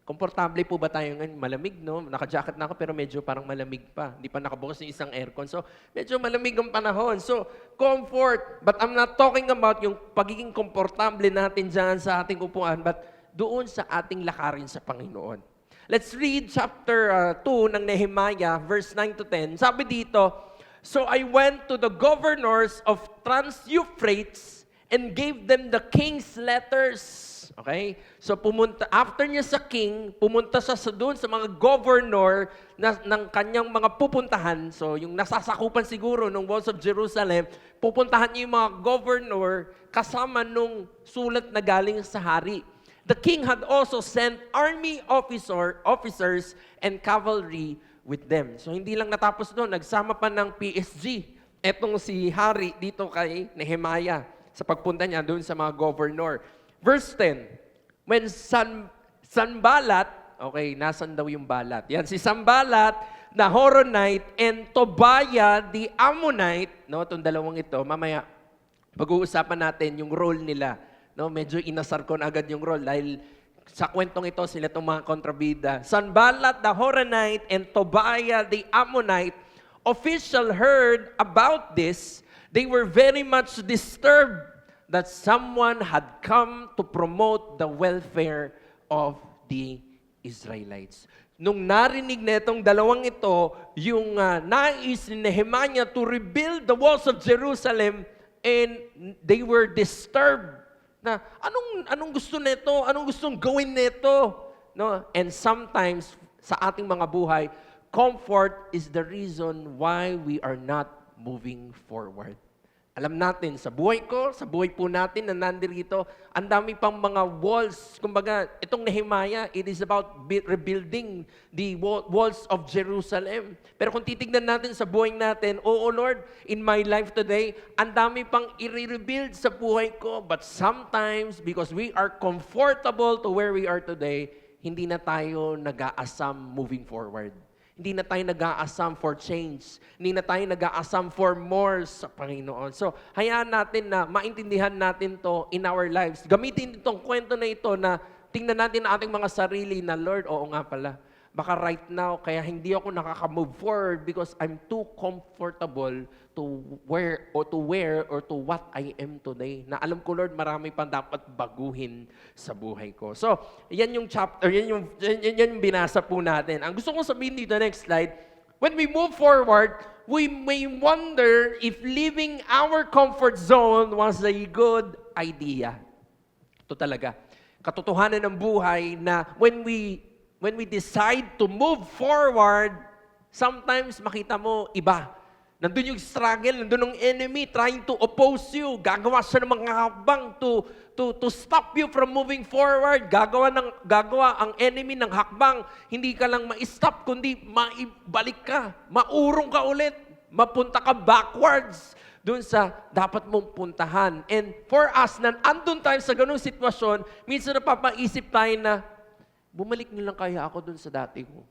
Komportable po ba tayo ngayon? Malamig, no? Naka-jacket na ako pero medyo parang malamig pa. Hindi pa nakabukas yung isang aircon. So, medyo malamig ang panahon. So, comfort. But I'm not talking about yung pagiging komportable natin dyan sa ating upuan, but doon sa ating lakarin sa Panginoon. Let's read chapter 2 ng Nehemiah, verse 9 to 10. Sabi dito, so I went to the governors of Trans-Euphrates and gave them the king's letters. Okay? So after niya sa king, pumunta siya doon sa mga governor ng kanyang mga pupuntahan. So yung nasasakupan siguro ng walls of Jerusalem, pupuntahan niya yung mga governor kasama nung sulat na galing sa hari. The king had also sent army officers and cavalry with them. So hindi lang natapos doon, nagsama pa ng PSG etong si Hari dito kay Nehemiah sa pagpunta niya doon sa mga governor. Verse 10, when Sanballat, okay, nasan daw yung balat? Yan, si Sanballat, the Horonite, and Tobiah, the Ammonite, no, itong dalawang ito, mamaya, pag-uusapan natin yung role nila. No, medyo inasar ko na agad yung role dahil sa kwentong ito, sila itong mga kontrabida. Sanballat, the Horonite, and Tobiah, the Ammonite, official heard about this. They were very much disturbed that someone had come to promote the welfare of the Israelites. Nung narinig na itong dalawang ito, yung nais ni Nehemiah to rebuild the walls of Jerusalem, and they were disturbed na anong gusto nito? Anong gustong gawin nito? No? And sometimes sa ating mga buhay, comfort is the reason why we are not moving forward. Alam natin, sa buhay ko, sa buhay po natin na nandirito, ang dami pang mga walls. Kumbaga, itong Nehemiah, it is about rebuilding the walls of Jerusalem. Pero kung titignan natin sa buhay natin, oh Lord, in my life today, ang dami pang i-rebuild sa buhay ko. But sometimes, because we are comfortable to where we are today, hindi na tayo nag-aasam moving forward. Hindi na tayo nag-aasam for change. Hindi na tayo nag-aasam for more sa Panginoon. So, hayaan natin na maintindihan natin to in our lives. Gamitin itong kwento na ito na tingnan natin ang ating mga sarili na, Lord, oo nga pala, baka right now, kaya hindi ako nakaka-move forward because I'm too comfortable to where or to what I am today. Na alam ko, Lord, marami pang dapat baguhin sa buhay ko. So, yan yung chapter, yan yung binasa po natin. Ang gusto kong sabihin dito, next slide, when we move forward, we may wonder if leaving our comfort zone was a good idea. Ito talaga. Katotohanan ng buhay na when we decide to move forward, sometimes makita mo iba. Nandun yung struggle, nandun yung enemy trying to oppose you. Gagawa siya ng mga hakbang to stop you from moving forward. Gagawa ang enemy ng hakbang. Hindi ka lang ma-stop, kundi maibalik ka. Maurong ka ulit. Mapunta ka backwards dun sa dapat mong puntahan. And for us, na andun tayo sa ganung sitwasyon, minsan napapaisip tayo na, bumalik na lang kaya ako dun sa dati ko.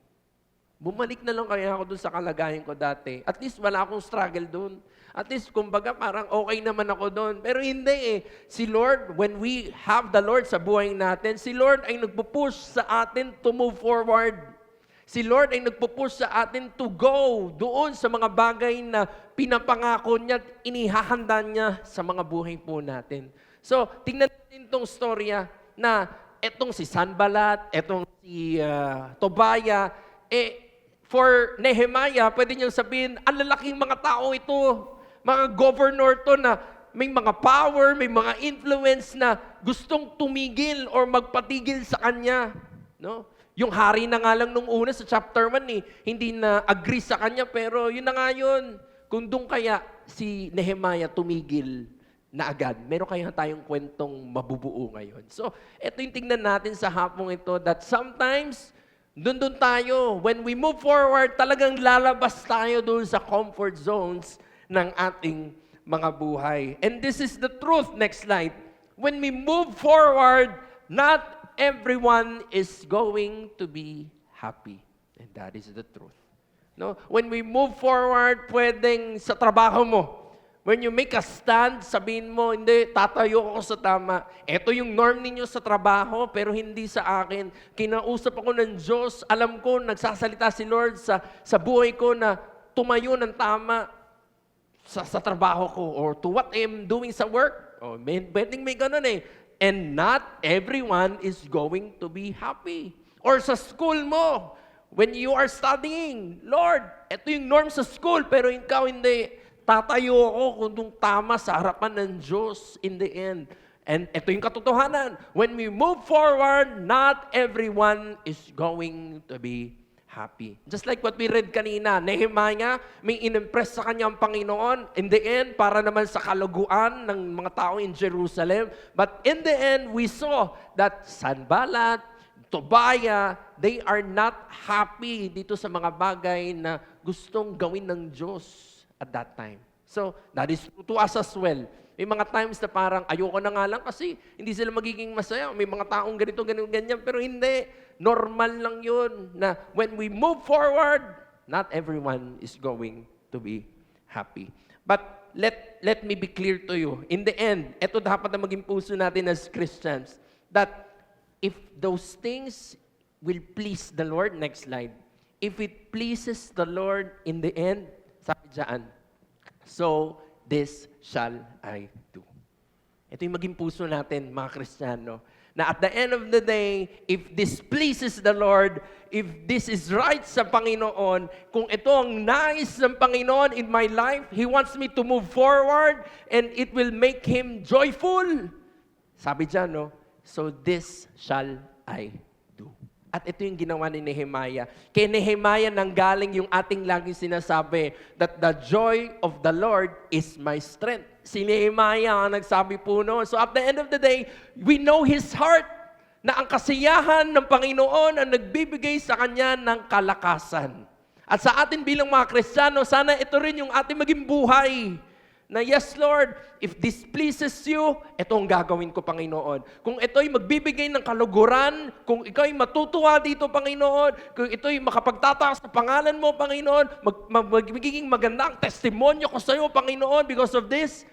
Bumalik na lang kaya ako dun sa kalagayan ko dati. At least wala akong struggle dun. At least, kumbaga, parang okay naman ako dun. Pero hindi eh. Si Lord, when we have the Lord sa buhay natin, si Lord ay nagpupush sa atin to move forward. Si Lord ay nagpupush sa atin to go doon sa mga bagay na pinapangako niya at inihahanda niya sa mga buhay po natin. So, tingnan natin itong storya na etong si Sanballat, etong si Tobiah, for Nehemiah, pwede niyang sabihin, ang lalaking mga tao ito, mga governor to na may mga power, may mga influence na gustong tumigil or magpatigil sa kanya. No? Yung hari na nga lang nung una sa chapter 1, hindi na agree sa kanya, pero yun na nga yun. Kung doon kaya si Nehemiah tumigil na agad, meron kaya tayong kwentong mabubuo ngayon. So, ito yung tingnan natin sa hapong ito that sometimes, doon tayo, when we move forward, talagang lalabas tayo doon sa comfort zones ng ating mga buhay. And this is the truth. Next slide. When we move forward, not everyone is going to be happy. And that is the truth. No? When we move forward, pwedeng sa trabaho mo, when you make a stand, sabihin mo, hindi, tatayo ako sa tama. Ito yung norm ninyo sa trabaho, pero hindi sa akin. Kinausap ako ng Diyos. Alam ko, nagsasalita si Lord sa buhay ko na tumayo ng tama sa trabaho ko or to what I am doing sa work. Oh, pwedeng may ganun eh. And not everyone is going to be happy. Or sa school mo, when you are studying, Lord, ito yung norm sa school, pero ikaw hindi. Tatayo ako kung tama sa harapan ng Diyos in the end. And ito yung katotohanan. When we move forward, not everyone is going to be happy. Just like what we read kanina, Nehemiah, may inimpress sa kanyang Panginoon. In the end, para naman sa kalaguan ng mga tao in Jerusalem. But in the end, we saw that Sanballat, Tobiah, they are not happy dito sa mga bagay na gustong gawin ng Diyos at that time. So, that is true to us as well. May mga times na parang ayoko na nga lang kasi hindi sila magiging masaya. May mga taong ganito, ganyan. Pero hindi. Normal lang yun na when we move forward, not everyone is going to be happy. But let me be clear to you. In the end, ito dapat na maging puso natin as Christians, that if those things will please the Lord, next slide, if it pleases the Lord in the end, sabi dyan, so this shall I do. Ito yung maging puso natin, mga Kristiyano, na at the end of the day, if this pleases the Lord, if this is right sa Panginoon, kung ito ang nais ng Panginoon in my life, He wants me to move forward and it will make Him joyful. Sabi dyan, no? So this shall I do. At ito yung ginawa ni Nehemiah. Kay Nehemiah nanggaling yung ating laging sinasabi that the joy of the Lord is my strength. Si Nehemiah ang nagsabi po noon. So at the end of the day, we know his heart na ang kasiyahan ng Panginoon ang nagbibigay sa kanya ng kalakasan. At sa atin bilang mga Kristiyano, sana ito rin yung ating maging buhay. Na yes, Lord, if this pleases you, ito ang gagawin ko, Panginoon. Kung ito'y magbibigay ng kaluguran, kung ikaw'y matutuwa dito, Panginoon, kung ito'y makapagtataas sa pangalan mo, Panginoon, magiging maganda ang testimonyo ko sa iyo, Panginoon, because of this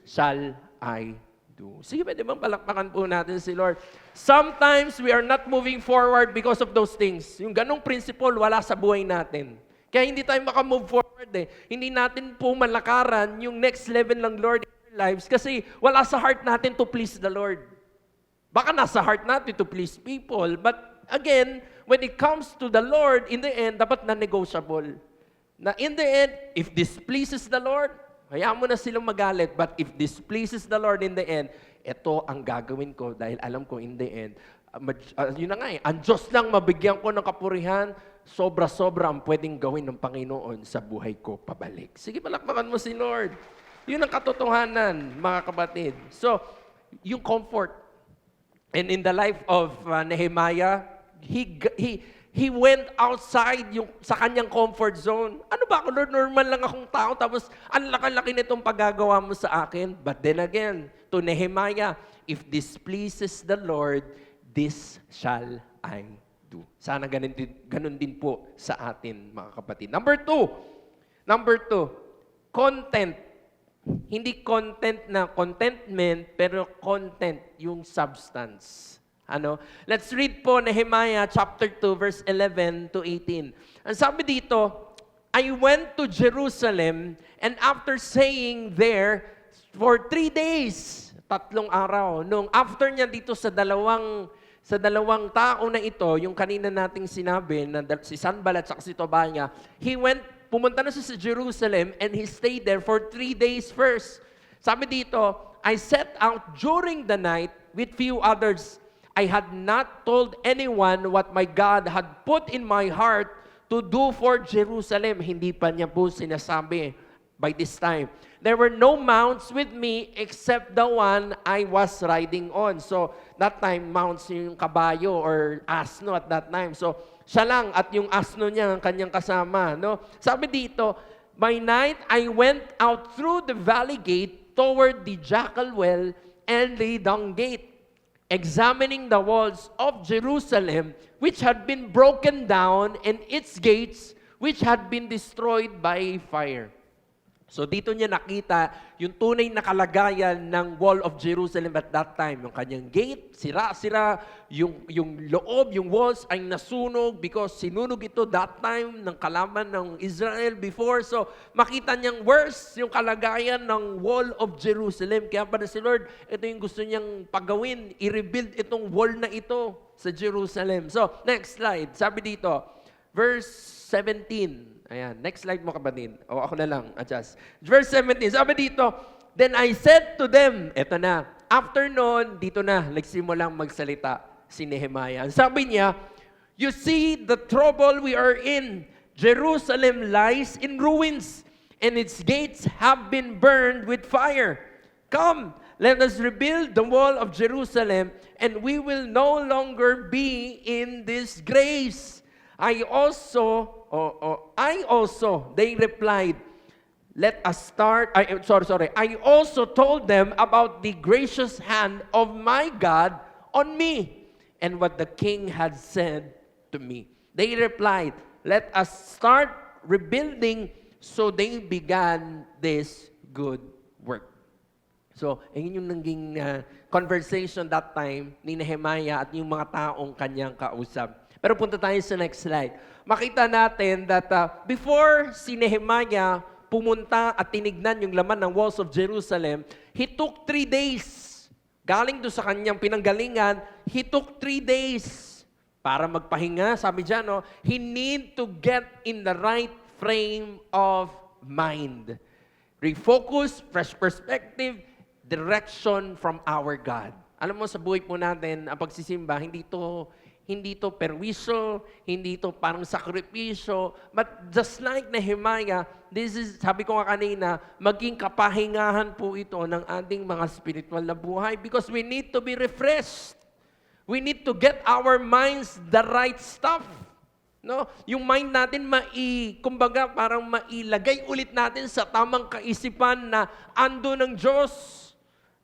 shall I do. Sige, pwede bang palakpakan po natin si Lord? Sometimes we are not moving forward because of those things. Yung ganong principle, wala sa buhay natin. Kaya hindi tayo makamove forward eh. Hindi natin po malakaran yung next level ng Lord in our lives kasi wala sa heart natin to please the Lord. Baka nasa heart natin to please people. But again, when it comes to the Lord, in the end, dapat na-negotiable. Na in the end, if this pleases the Lord, hayaan mo na silang magalit. But if this pleases the Lord in the end, ito ang gagawin ko dahil alam ko in the end, yun na nga eh, ang Diyos lang mabigyan ko ng kapurihan, sobra-sobra ang pwedeng gawin ng Panginoon sa buhay ko pabalik. Sige, palakpakan mo si Lord. Yun ang katotohanan, mga kapatid. So, yung comfort. And in the life of Nehemiah, he went outside sa kanyang comfort zone. Ano ba ako, Lord? Normal lang akong tao, tapos ang laki-laki nitong paggagawa mo sa akin. But then again, to Nehemiah, if this pleases the Lord, this shall I do. Sana ganun din po sa atin, mga kapatid. Number two, content. Hindi content na contentment, pero content, yung substance. Let's read po Nehemiah chapter 2, verse 11 to 18. Ang sabi dito, I went to Jerusalem, and after staying there for 3 days, 3 araw, nung after niya dito sa dalawang tao na ito, yung kanina nating sinabi, na si Sanballat at si Tobiah, pumunta na siya sa Jerusalem and he stayed there for 3 days first. Sabi dito, I set out during the night with few others. I had not told anyone what my God had put in my heart to do for Jerusalem. Hindi pa niya po sinasabi by this time. There were no mounts with me except the one I was riding on. So, that time, mounts yung kabayo or asno at that time. So, siya lang at yung asno niya ang kanyang kasama. No? Sabi dito, by night, I went out through the valley gate toward the jackal well and the dung gate, examining the walls of Jerusalem, which had been broken down, and its gates, which had been destroyed by fire. So dito niya nakita yung tunay na kalagayan ng wall of Jerusalem at that time. Yung kanyang gate, sira-sira, yung loob, yung walls ay nasunog because sinunog ito that time ng kalaban ng Israel before. So makita niyang worse yung kalagayan ng wall of Jerusalem. Kaya para si Lord, ito yung gusto niyang pagawin, i-rebuild itong wall na ito sa Jerusalem. So next slide, sabi dito, verse 17. Ayan, next slide mo kapatid. O ako na lang, adjust. Verse 17, sabi dito, then I said to them, eto na, after noon, dito na, nagsimulang magsalita si Nehemiah. Sabi niya, you see the trouble we are in. Jerusalem lies in ruins, and its gates have been burned with fire. Come, let us rebuild the wall of Jerusalem, and we will no longer be in disgrace. I also, they replied, let us start, sorry. I also told them about the gracious hand of my God on me and what the king had said to me. They replied, let us start rebuilding. So they began this good work. So, ayun yung naging conversation that time ni Nehemiah at yung mga taong kanyang kausap. Pero punta tayo sa next slide. Makita natin that before si Nehemiah pumunta at tinignan yung laman ng walls of Jerusalem, he took 3 days. Galing doon sa kanyang pinanggalingan, he took 3 days para magpahinga. Sabi dyan, no, he need to get in the right frame of mind. Refocus, fresh perspective, direction from our God. Alam mo, sa buhay po natin, ang pagsisimba, hindi to perwisyo, hindi to parang sakripisyo, but just like Nehemiah, this is, sabi ko nga kanina, maging kapahingahan po ito ng ating mga spiritual na buhay because we need to be refreshed. We need to get our minds the right stuff. No? Yung mind natin kumbaga parang mailagay ulit natin sa tamang kaisipan na ando ng Diyos.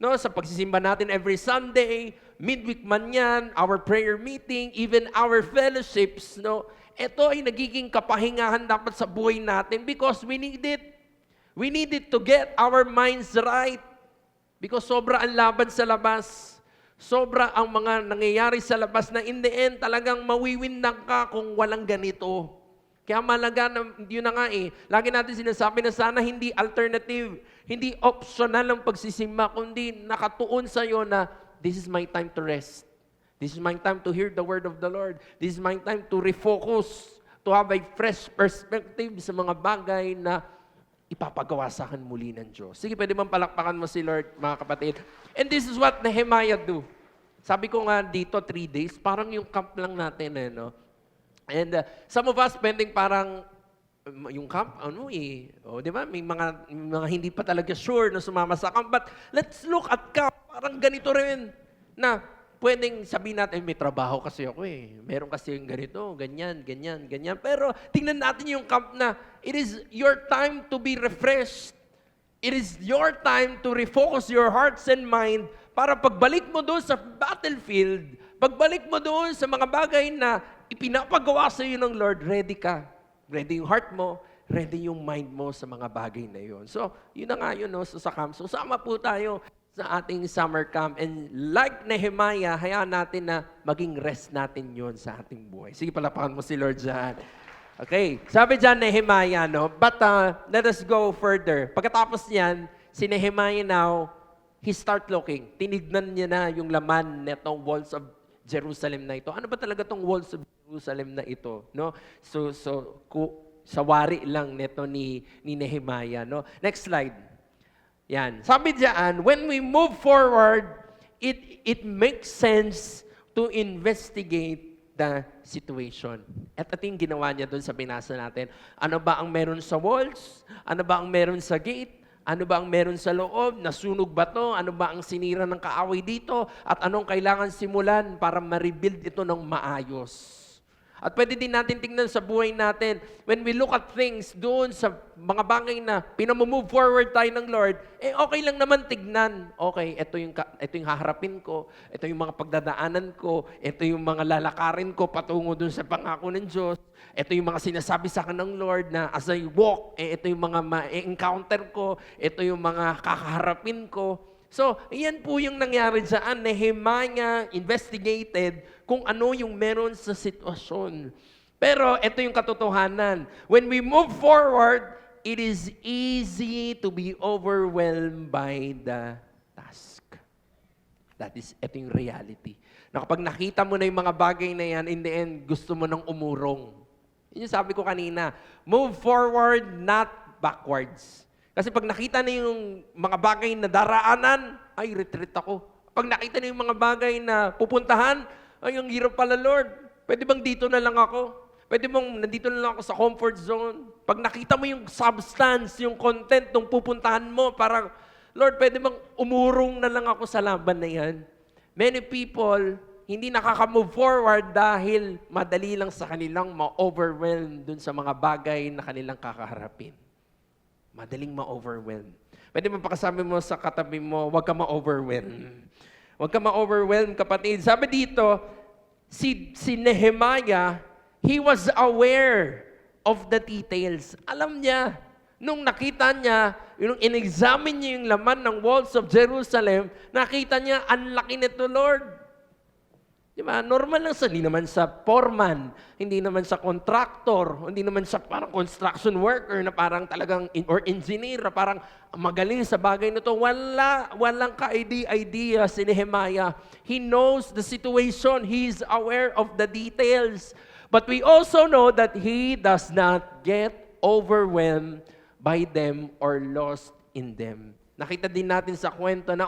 No, sa pagsisimba natin every Sunday, midweek man yan, our prayer meeting, even our fellowships, no, ito ay nagiging kapahingahan dapat sa buhay natin because we need it. We need it to get our minds right. Because sobra ang laban sa labas. Sobra ang mga nangyayari sa labas na in the end talagang mawiwindang ka kung walang ganito. Kaya malaga, yun na nga lagi natin sinasabi na sana hindi alternative, hindi optional ang pagsisimba, kundi nakatuon sa'yo na this is my time to rest. This is my time to hear the word of the Lord. This is my time to refocus, to have a fresh perspective sa mga bagay na ipapagawa sa akin muli ng Diyos. Sige, pwede bang palakpakan mo si Lord, mga kapatid? And this is what Nehemiah do. Sabi ko nga dito, 3 days, parang yung camp lang natin, no? And some of us spending parang yung camp, di ba? May mga hindi pa talaga sure na sumama sa camp. But let's look at camp. Parang ganito rin na pwedeng sabihin natin, may trabaho kasi ako Meron kasi yung ganito, ganyan. Pero tingnan natin yung camp na it is your time to be refreshed. It is your time to refocus your hearts and mind para pagbalik mo doon sa battlefield, pagbalik mo doon sa mga bagay na ipinapagawa sa iyo ng Lord, ready ka. Ready yung heart mo, ready yung mind mo sa mga bagay na yun. So, yun na nga yun, no, sa camp. So, sama po tayo sa ating summer camp. And like Nehemiah, hayaan natin na maging rest natin yun sa ating buhay. Sige, palapakan mo si Lord dyan. Okay, sabi dyan Nehemiah, no? But let us go further. Pagkatapos niyan, si Nehemiah now, he start looking. Tinignan niya na yung laman netong walls of Jerusalem na ito. Ano ba talaga tong walls of Jerusalem na ito, no? So sa wari lang nito ni Nehemiah, no? Next slide. Yan. Sabi diyan, when we move forward, it makes sense to investigate the situation. At ito yung ginawa niya doon sa binasa natin. Ano ba ang meron sa walls? Ano ba ang meron sa gate? Ano ba ang meron sa loob? Nasunog ba to? Ano ba ang sinira ng kaaway dito? At anong kailangan simulan para ma-rebuild ito ng maayos? At pwede din natin tingnan sa buhay natin, when we look at things doon sa mga bagay na pinamove forward tayo ng Lord, okay lang naman tignan. Okay, ito yung haharapin ko, ito yung mga pagdadaanan ko, ito yung mga lalakarin ko patungo doon sa pangako ng Diyos, ito yung mga sinasabi sa akin ng Lord na as I walk, ito yung mga ma-encounter ko, ito yung mga kakaharapin ko. So, iyan po yung nangyari dyan. Nehemiah investigated kung ano yung meron sa sitwasyon. Pero ito yung katotohanan. When we move forward, it is easy to be overwhelmed by the task. Ito yung reality. Na kapag nakita mo na yung mga bagay na yan, in the end, gusto mo nang umurong. Yun yung sabi ko kanina, move forward, not backwards. Kasi pag nakita na yung mga bagay na daraanan, ay, retreat ako. Pag nakita na yung mga bagay na pupuntahan, ay, ang hirap pala, Lord. Pwede bang dito na lang ako? Pwede bang nandito na lang ako sa comfort zone? Pag nakita mo yung substance, yung content ng pupuntahan mo, parang, Lord, pwede bang umurong na lang ako sa laban na yan? Many people, hindi nakaka-move forward dahil madali lang sa kanilang ma-overwhelm dun sa mga bagay na kanilang kakaharapin. Madaling ma-overwhelm. Pwede mo pakasabi mo sa katabi mo, huwag ka ma-overwhelm. Huwag ka ma-overwhelm, kapatid. Sabi dito, si Nehemiah, he was aware of the details. Alam niya, nung nakita niya, nung in-examine niya yung laman ng walls of Jerusalem, nakita niya, ang laki nito, Lord. Diba? Normal lang hindi naman sa foreman, hindi naman sa contractor, hindi naman sa parang construction worker na parang talagang, or engineer na parang magaling sa bagay na to. Walang ka-idea si Nehemiah. He knows the situation. He is aware of the details. But we also know that he does not get overwhelmed by them or lost in them. Nakita din natin sa kwento na,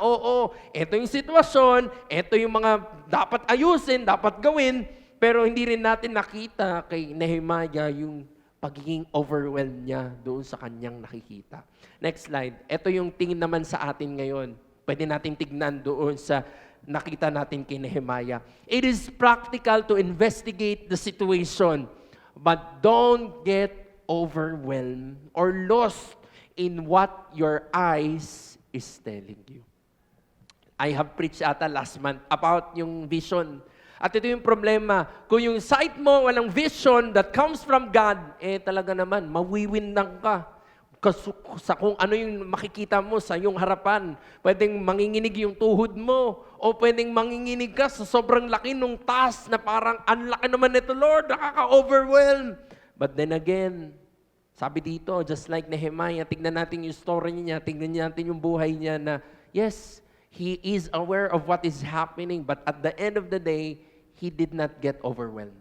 ito yung sitwasyon, ito yung mga dapat ayusin, dapat gawin, pero hindi rin natin nakita kay Nehemiah yung pagiging overwhelmed niya doon sa kanyang nakikita. Next slide. Ito yung tingin naman sa atin ngayon. Pwede natin tignan doon sa nakita natin kay Nehemiah. It is practical to investigate the situation, but don't get overwhelmed or lost in what your eyes is telling you. I have preached ata last month about yung vision. At ito yung problema. Kung yung sight mo, walang vision that comes from God, talaga naman, mawiwindang ka. Sa kung ano yung makikita mo sa iyong harapan. Pwedeng manginginig yung tuhod mo. O pwedeng manginginig ka sa sobrang laki nung task na parang, ang laki naman nito, Lord, nakaka-overwhelm. But then again, sabi dito, just like Nehemiah, tignan natin yung story niya, tignan natin yung buhay niya na, yes, he is aware of what is happening, but at the end of the day, he did not get overwhelmed.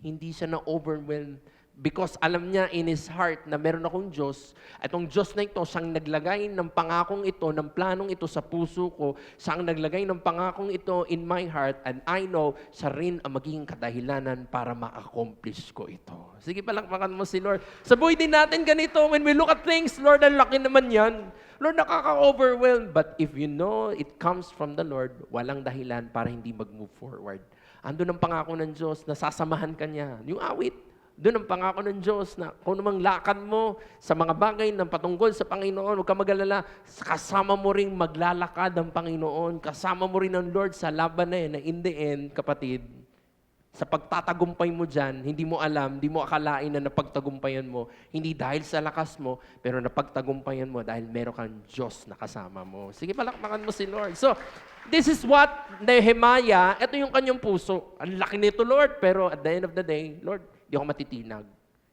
Hindi siya na-overwhelmed because alam niya in his heart na meron akong Diyos. Itong Diyos na ito, siyang naglagay ng pangakong ito, ng planong ito sa puso ko, siyang naglagay ng pangakong ito in my heart, and I know siya rin ang magiging kadahilanan para ma-accomplish ko ito. Sige, palakpakan mo si Lord. Sa buhay din natin ganito, when we look at things, Lord, ang laki naman yan. Lord, nakaka-overwhelm. But if you know it comes from the Lord, walang dahilan para hindi mag-move forward. Andun ang pangako ng Diyos, nasasamahan ka niya. Yung awit, doon ang pangako ng Diyos na kung namang lakad mo sa mga bagay ng patungkol sa Panginoon, huwag ka mag-alala, kasama mo rin maglalakad ang Panginoon, kasama mo rin ang Lord sa laban na yun, na in the end, kapatid, sa pagtatagumpay mo dyan, hindi mo alam, hindi mo akalain na napagtagumpayan mo, hindi dahil sa lakas mo, pero napagtagumpayan mo dahil meron kang Diyos na kasama mo. Sige, palakpakan mo si Lord. So, this is what Nehemiah, ito yung kanyang puso. Ang laki nito, Lord, pero at the end of the day, Lord, di ako matitinag.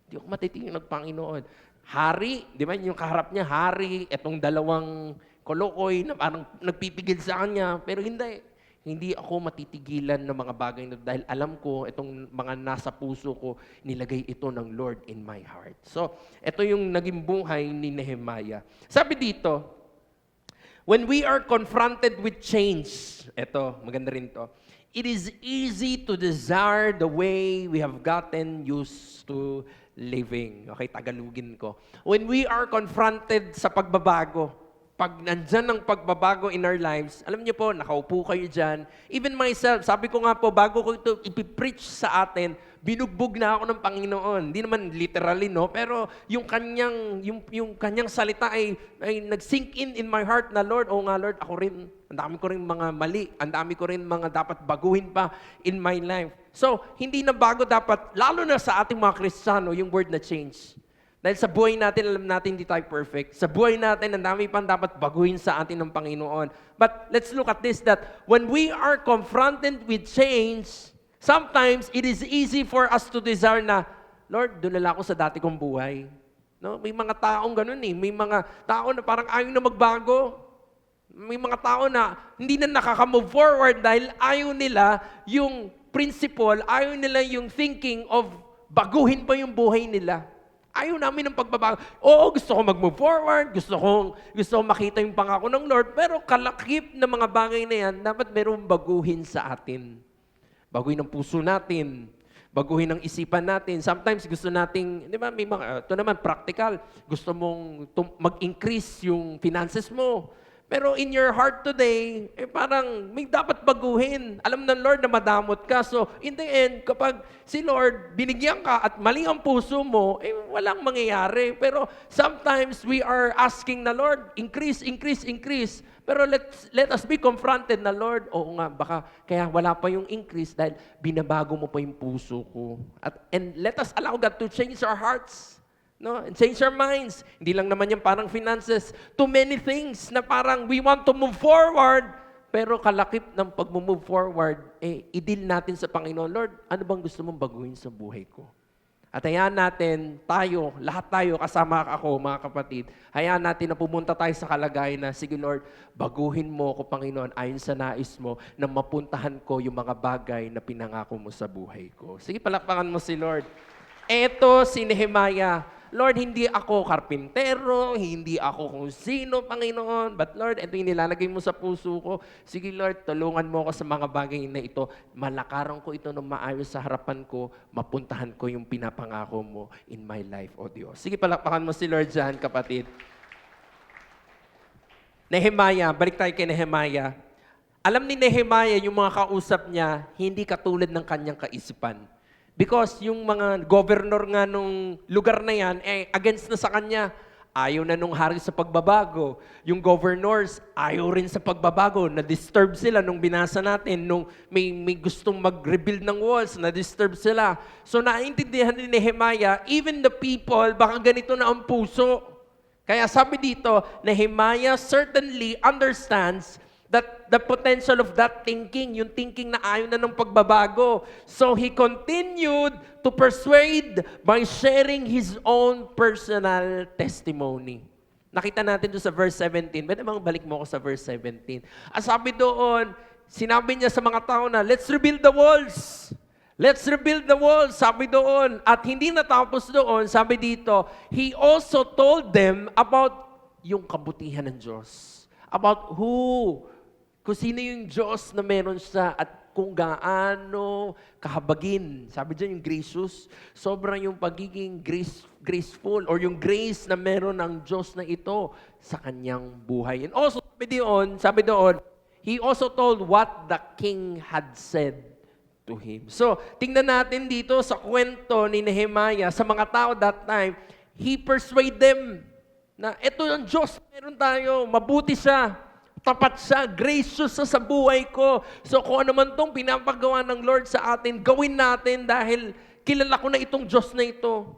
Di ako matitinag, Panginoon. Hari, di ba yung kaharap niya, hari, etong dalawang kolokoy na parang nagpipigil sa kanya, pero hindi ako matitigilan ng mga bagay na dahil alam ko itong mga nasa puso ko, nilagay ito ng Lord in my heart. So, ito yung naging buhay ni Nehemiah. Sabi dito, when we are confronted with change, ito, maganda rin to, it is easy to desire the way we have gotten used to living. Okay, Tagalogin ko. When we are confronted sa pagbabago, pag nandyan ang pagbabago in our lives, alam niyo po, nakaupo kayo dyan. Even myself, sabi ko nga po, bago ko ito ipipreach sa atin, binugbog na ako ng Panginoon. Hindi naman literally, no? Pero yung kanyang salita ay nag-sink in my heart na, Lord, nga Lord, ako rin, ang dami ko rin mga mali, ang dami ko rin mga dapat baguhin pa in my life. So, hindi na bago dapat, lalo na sa ating mga Kristiyano, yung word na change. Dahil sa buhay natin, alam natin hindi tayo perfect. Sa buhay natin, ang dami pang dapat baguhin sa atin ng Panginoon. But let's look at this, that when we are confronted with change, sometimes it is easy for us to desire na, Lord, doon ako sa dati kong buhay. No? May mga taong ganun eh. May mga tao na parang ayaw na magbago. May mga tao na hindi na nakaka-move forward dahil ayaw nila yung principle, ayaw nila yung thinking of baguhin pa yung buhay nila. Ayaw namin ng pagbabago. Oo, gusto ko mag-move forward, gusto ko makita yung pangako ng Lord, pero kalakip na mga bagay na yan, dapat merong baguhin sa atin. Baguhin ng puso natin, baguhin ng isipan natin. Sometimes gusto nating, di ba, ito naman practical, gusto mong mag-increase yung finances mo. Pero in your heart today, parang may dapat baguhin. Alam ng Lord na madamot ka. So, in the end, kapag si Lord, binigyan ka at mali ang puso mo, walang mangyayari. Pero sometimes we are asking the Lord, increase, increase, increase. Pero let us be confronted na, Lord, oo nga, baka kaya wala pa yung increase dahil binabago mo pa yung puso ko. And let us allow God to change our hearts. No, and change our minds. Hindi lang naman yan parang finances. Too many things na parang we want to move forward, pero kalakip ng pag-move forward, i-deal natin sa Panginoon, Lord, ano bang gusto mong baguhin sa buhay ko? At hayaan natin, tayo, lahat tayo, kasama ako, mga kapatid, hayaan natin na pumunta tayo sa kalagayan na, sige Lord, baguhin mo ako, Panginoon, ayon sa nais mo, na mapuntahan ko yung mga bagay na pinangako mo sa buhay ko. Sige, palakpakan mo si Lord. Eto si Nehemiah. Lord, hindi ako karpintero, hindi ako kung sino, Panginoon. But Lord, ito yung nilalagay mo sa puso ko. Sige Lord, tulungan mo ako sa mga bagay na ito. Malakaran ko ito ng maayos sa harapan ko. Mapuntahan ko yung pinapangako mo in my life, O Diyos. Sige, palakpakan mo si Lord dyan, kapatid. Nehemiah, balik tayo kay Nehemiah. Alam ni Nehemiah, yung mga kausap niya, hindi katulad ng kanyang kaisipan. Because yung mga governor nga nung lugar na yan, against na sa kanya. Ayaw na nung hari sa pagbabago. Yung governors, ayaw rin sa pagbabago. Na-disturb sila nung binasa natin. Nung may gustong mag-rebuild ng walls, na-disturb sila. So naintindihan ni Nehemiah, even the people, baka ganito na ang puso. Kaya sabi dito, Nehemiah certainly understands that the potential of that thinking, yung thinking na ayaw na ng pagbabago. So he continued to persuade by sharing his own personal testimony. Nakita natin doon sa verse 17. Pwede bang balik mo ako sa verse 17? Sabi doon, sinabi niya sa mga tao na, let's rebuild the walls. Let's rebuild the walls, sabi doon. At hindi natapos doon, sabi dito, he also told them about yung kabutihan ng Diyos. About kung sino yung Diyos na meron siya at kung gaano kahabagin. Sabi dyan yung gracious, sobrang yung pagiging graceful or yung grace na meron ng Diyos na ito sa kanyang buhay. And also, sabi doon, he also told what the king had said to him. So, tingnan natin dito sa kwento ni Nehemiah, sa mga tao that time, he persuade them na ito ang Diyos, meron tayo, mabuti siya. Tapat siya, gracious siya sa buhay ko. So kung ano man itong pinapagawa ng Lord sa atin, gawin natin dahil kilala ko na itong Diyos na ito.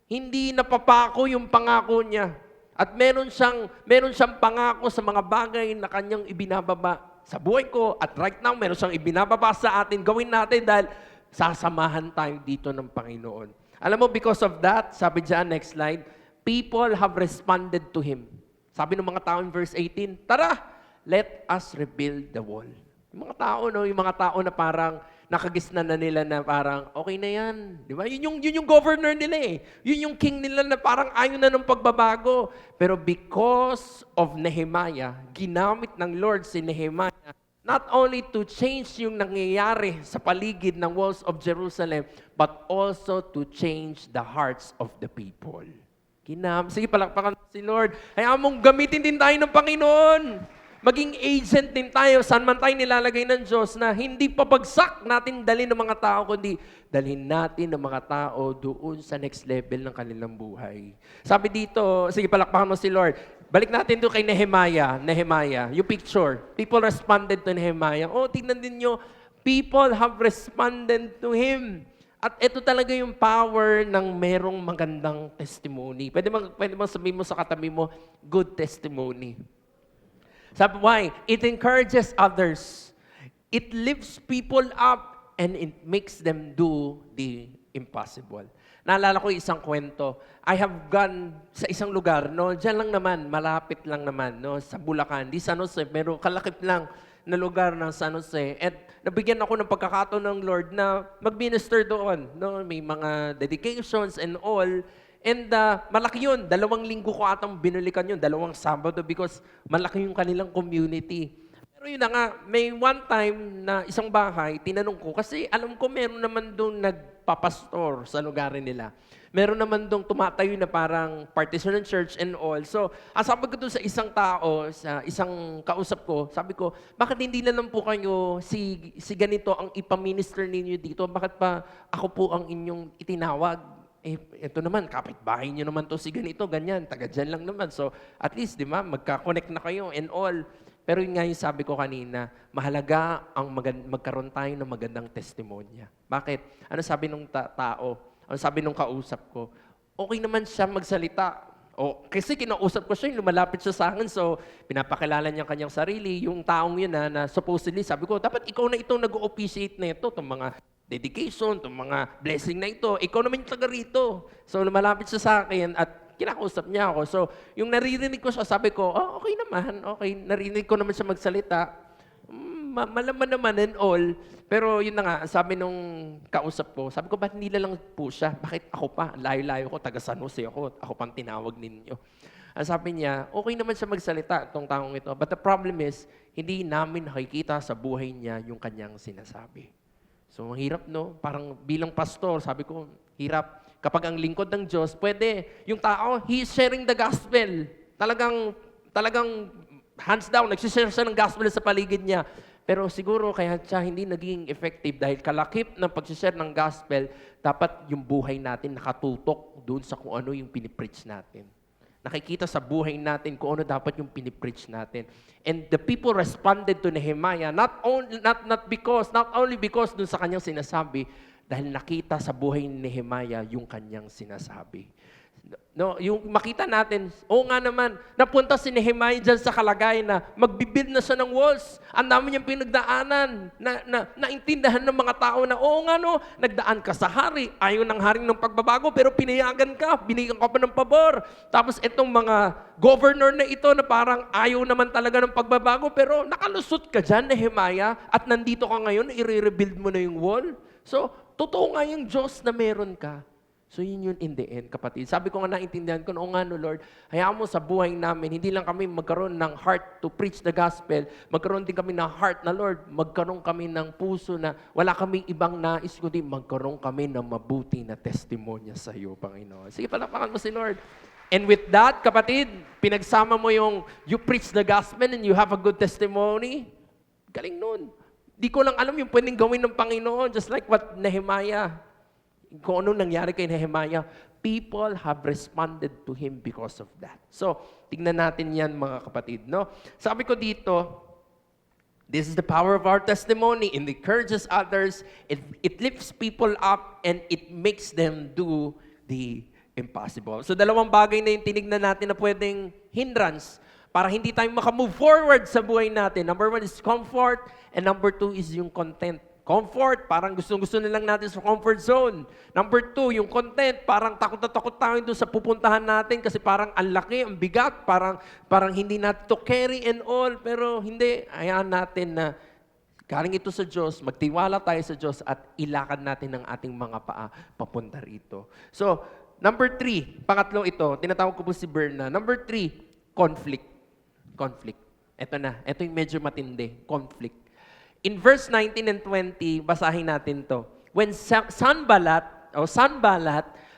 Hindi napapako yung pangako niya. At meron siyang pangako sa mga bagay na kanyang ibinababa sa buhay ko. At right now, meron siyang ibinababa sa atin. Gawin natin dahil sasamahan tayo dito ng Panginoon. Alam mo, because of that, sabi dyan, next slide, people have responded to Him. Sabi ng mga tao in verse 18, tara! Let us rebuild the wall. Yung mga tao, yung mga tao na parang nakagisnan na nila na parang, okay na yan. Di ba? Yun yung governor nila eh. Yun yung king nila na parang ayaw na ng pagbabago. Pero because of Nehemiah, ginamit ng Lord si Nehemiah not only to change yung nangyayari sa paligid ng walls of Jerusalem, but also to change the hearts of the people. Sige, palakpakan si Lord. Hayaan mong gamitin din tayo ng Panginoon. Maging agent din tayo, saan man tayo nilalagay ng Diyos na hindi pabagsak natin dalhin ng mga tao, kundi dalhin natin ng mga tao doon sa next level ng kanilang buhay. Sabi dito, sige palakpakan mo si Lord. Balik natin doon kay Nehemiah, yung picture. People responded to Nehemiah. Tingnan din nyo, people have responded to him. At ito talaga yung power ng merong magandang testimony. Pwede bang sabihin mo sa katabi mo, good testimony. Sabi, why? It encourages others. It lifts people up and it makes them do the impossible. Naalala ko isang kwento. I have gone sa isang lugar, diyan lang naman, malapit lang naman, sa Bulacan, di San Jose, pero kalakip lang na lugar ng San Jose. At nabigyan ako ng pagkakataon ng Lord na mag-minister doon. May mga dedications and all. And malaki yun. 2 linggo ko atang binulikan yun. 2 Sabado because malaki yung kanilang community. Pero yun na nga, may one time na isang bahay, tinanong ko, kasi alam ko meron naman doon nagpapastor sa lugarin nila. Meron naman dong tumatayo na parang partition church and all. So, ang sabi ko doon sa isang tao, sa isang kausap ko, sabi ko, bakit hindi na lang po kayo si ganito ang ipaminister ninyo dito? Bakit pa ako po ang inyong itinawag? Ito naman, kapitbahay nyo naman to si ganito, ganyan, taga dyan lang naman. So, at least, di ba, magka-connect na kayo and all. Pero yun nga yung sabi ko kanina, mahalaga ang magkaroon tayo ng magandang testimonya. Bakit? Ano sabi nung tao? Ano sabi nung kausap ko? Okay naman siya magsalita. Kasi kinausap ko siya, lumalapit siya sa akin, so pinapakilala niya kanyang sarili. Yung taong yun na supposedly, sabi ko, dapat ikaw na itong nag-officiate na ito, itong mga dedication, itong mga blessing na ito. Ikaw naman yung taga rito. So lumalapit siya sa akin at kinakausap niya ako. So, yung naririnig ko siya, sabi ko, okay naman, okay. Narinig ko naman siya magsalita. Malaman naman and all. Pero yun na nga, sabi nung kausap ko, sabi ko, ba't nila lang po siya? Bakit ako pa? Layo-layo ko, taga San Jose ako pang tinawag ninyo. Ang sabi niya, okay naman siya magsalita, itong taong ito. But the problem is, hindi namin nakikita sa buhay niya yung kanyang sinasabi. So, hirap, no? Parang bilang pastor, sabi ko, hirap. Kapag ang lingkod ng Diyos, pwede. Yung tao, he is sharing the gospel. Talagang hands down, nagsishare siya ng gospel sa paligid niya. Pero siguro kaya siya hindi naging effective dahil kalakip ng pagsishare ng gospel, dapat yung buhay natin nakatutok doon sa kung ano yung pinipreach natin. Nakikita sa buhay natin kung ano dapat yung pinipreach natin. And the people responded to Nehemiah not only because doon sa kanyang sinasabi, dahil nakita sa buhay ni Nehemiah yung kanyang sinasabi. No, yung makita natin, nga naman, napunta si Nehemiah dyan sa kalagay na magbibuild na siya ng walls. Ang dami niyang pinagdaanan, naintindahan ng mga tao na, nagdaan ka sa hari, ayaw ng hari ng pagbabago, pero pinayagan ka, binigyan ka pa ng pabor. Tapos itong mga governor na ito na parang ayaw naman talaga ng pagbabago, pero nakalusot ka dyan, Nehemiah, at nandito ka ngayon, i-rebuild mo na yung wall. So, totoo nga yung Diyos na meron ka. So yun in the end, kapatid. Sabi ko nga naintindihan ko, Lord, hayaan mo sa buhay namin, hindi lang kami magkaroon ng heart to preach the gospel, magkaroon din kami ng heart na, Lord, magkaroon kami ng puso na wala kaming ibang nais, kundi magkaroon kami ng mabuti na testimonya sa iyo, Panginoon. Sige, palapakan mo si Lord. And with that, kapatid, pinagsama mo yung you preach the gospel and you have a good testimony, galing nun. Di ko lang alam yung pwedeng gawin ng Panginoon, just like what Nehemiah. Kung anong nangyari kay Nehemiah, people have responded to him because of that. So, tingnan natin yan mga kapatid. No? Sabi ko dito, this is the power of our testimony. It encourages others, it lifts people up, and it makes them do the impossible. So, dalawang bagay na yung tinignan natin na pwedeng hindrance para hindi tayo makamove forward sa buhay natin. Number 1 is comfort, and number 2 is yung content. Comfort, parang gusto na lang natin sa comfort zone. Number 2, yung content, parang takot na takot tayo doon sa pupuntahan natin kasi parang ang laki, ang bigat, parang hindi natin to carry and all. Pero hindi, hayaan natin na galing ito sa Diyos, magtiwala tayo sa Diyos at ilakad natin ang ating mga paa papunta rito. So, number 3, pangatlo ito, tinatawag ko po si Berna. Number 3, conflict. Ito na, ito yung medyo matindi, conflict. In verse 19 and 20, basahin natin to. When Sanballat,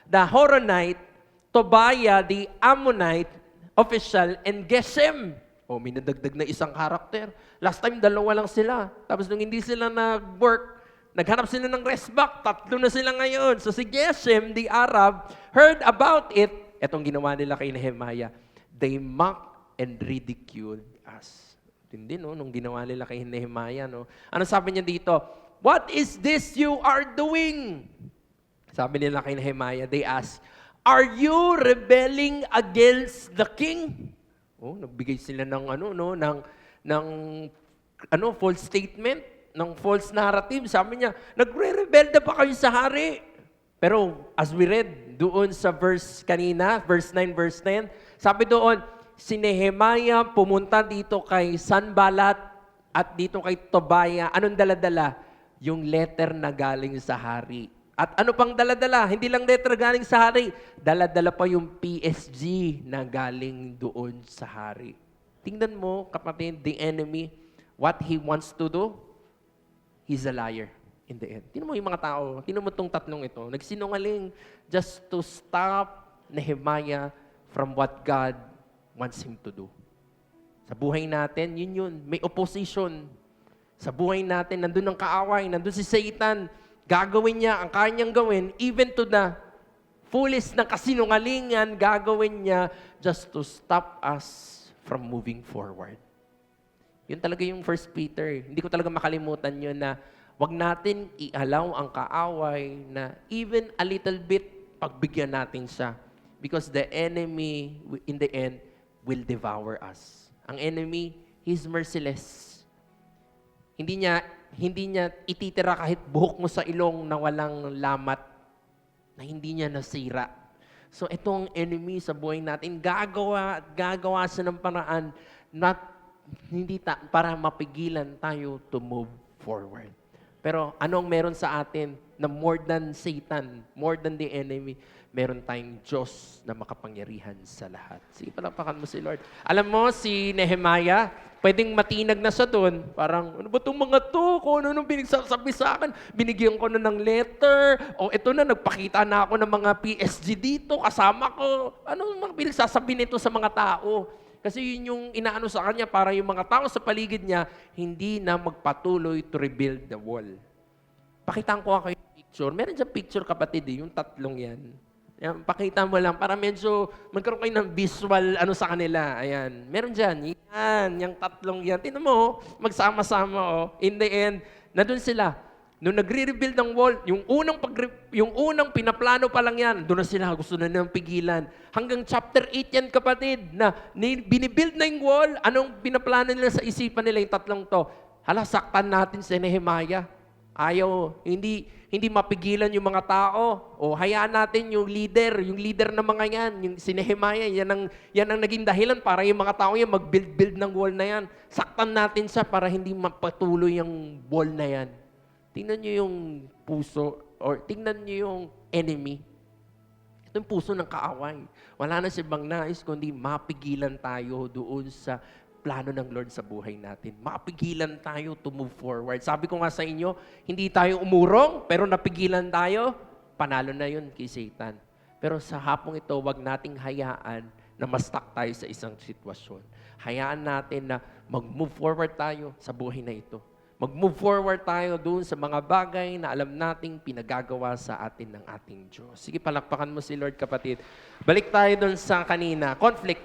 the Horonite, Tobiah, the Ammonite official, and Geshem, may nadagdag na isang karakter. Last time, 2 lang sila. Tapos nung hindi sila nag-work, naghanap sila ng restback, 3 na sila ngayon. So si Geshem, the Arab, heard about it. Etong ginawa nila kay Nehemiah. They mocked and ridiculed us. Hindi, no? Nung ginawa nila kay Nehemiah, no? Ano sabi niya dito? What is this you are doing? Sabi nila kay Nehemiah, they ask, are you rebelling against the king? Nagbigay sila ng false statement, ng false narrative. Sabi niya, nagre-rebelde pa kayo sa hari. Pero as we read doon sa verse kanina, verse 9, verse 10, sabi doon, si Nehemiah pumunta dito kay Sanballat at dito kay Tobiah. Anong dala-dala? Yung letter na galing sa hari. At ano pang dala-dala? Hindi lang letter galing sa hari. Dala-dala pa yung PSG na galing doon sa hari. Tingnan mo, kapatid, the enemy, what he wants to do, he's a liar. in the end. Tingnan mo yung mga tao, tingnan mo itong tatlong ito, nagsinungaling just to stop Nehemiah from what God wants him to do. Sa buhay natin, yun. May opposition. Sa buhay natin, nandun ang kaaway, nandun si Satan. Gagawin niya ang kaya niyang gawin, even to the fullest ng kasinungalingan, gagawin niya just to stop us from moving forward. Yun talaga yung 1 Peter. Hindi ko talaga makalimutan yun na wag natin i-allow ang kaaway na even a little bit, pagbigyan natin siya. Because the enemy, in the end, will devour us. Ang enemy, he's merciless. Hindi niya ititira kahit buhok mo sa ilong na walang lamat, na hindi niya nasira. So itong enemy sa buhay natin, gagawa siya ng paraan para mapigilan tayo to move forward. Pero anong meron sa atin na more than Satan, more than the enemy, meron tayong Diyos na makapangyarihan sa lahat. Sige, palakpakan mo si Lord. Alam mo, si Nehemiah, pwedeng matinag na siya doon. Parang, ano ba itong mga to? Kung ano nung pinagsasabi sa akin, binigyan ko na ng letter. O ito na, nagpakita na ako ng mga PSG dito, kasama ko. Ano mga pinagsasabi nito sa mga tao? Kasi yun yung inaano sa kanya para yung mga tao sa paligid niya hindi na magpatuloy to rebuild the wall. Pakitaan ko kayo yung picture. Meron dyan picture, kapatid, yung tatlong yan. Yan, pakita mo lang para medyo magkaroon kayo ng visual sa kanila. Ayan. Meron dyan. Yan. Yung tatlong yan. Tingnan mo, magsama-sama. In the end, nandun sila. Nung nagre-rebuild ng wall, yung unang pinaplano pa lang yan, doon na sila, gusto na nilang pigilan. Hanggang chapter 8 yan, kapatid, na binibuild na yung wall, anong pinaplano nila sa isipan nila yung tatlong to? Hala, saktan natin si Nehemiah. Ayaw, hindi mapigilan yung mga tao. O hayaan natin yung leader ng mga yan, yung si Nehemiah, yan ang naging dahilan para yung mga tao yan mag-build ng wall na yan. Saktan natin siya para hindi mapatuloy yung wall na yan. Tingnan niyo yung puso, or tingnan niyo yung enemy. Ito yung puso ng kaaway. Wala na siyang nais, kundi mapigilan tayo doon sa plano ng Lord sa buhay natin. Mapigilan tayo to move forward. Sabi ko nga sa inyo, hindi tayo umurong, pero napigilan tayo, panalo na yun kay Satan. Pero sa hapong ito, wag nating hayaan na ma-stuck tayo sa isang sitwasyon. Hayaan natin na mag-move forward tayo sa buhay na ito. Mag-move forward tayo doon sa mga bagay na alam nating pinagagawa sa atin ng ating Diyos. Sige, palakpakan mo si Lord, kapatid. Balik tayo doon sa kanina. Conflict.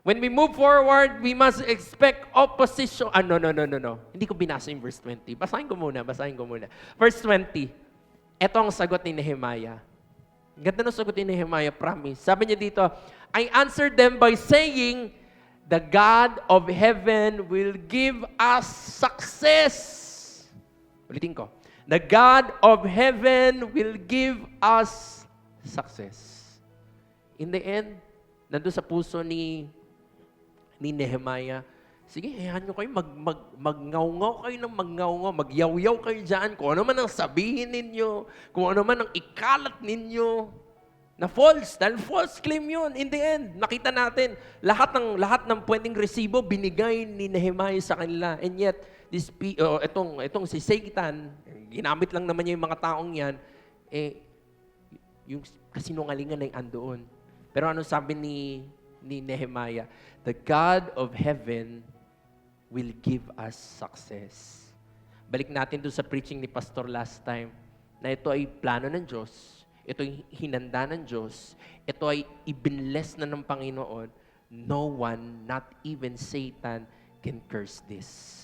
When we move forward, we must expect opposition. No. Hindi ko binasa yung verse 20. Basahin ko muna. Verse 20. Ito ang sagot ni Nehemiah. Ganda ng sagot ni Nehemiah, promise. Sabi niya dito, I answered them by saying, the God of heaven will give us success. Ulitin ko. The God of heaven will give us success. In the end, nandun sa puso ni Nehemiah, sige, hayaan nyo kayo, mag-ngaw-ngaw kayo ng mag-ngaw-ngaw, mag-yaw-yaw kayo dyan, kung ano man ang sabihin ninyo, kung ano man ang ikalat ninyo, na false, dahil false claim yun. In the end, nakita natin, lahat ng pwedeng resibo, binigay ni Nehemiah sa kanila. And yet, itong si Satan, ginamit lang naman niya yung mga taong yan, yung kasinungalingan na yung andoon. Pero ano sabi ni Nehemiah? The God of heaven will give us success. Balik natin doon sa preaching ni Pastor last time, na ito ay plano ng Diyos. Ito ay hinanda ng Diyos. Ito ay ibinless na ng Panginoon. No one, not even Satan, can curse this.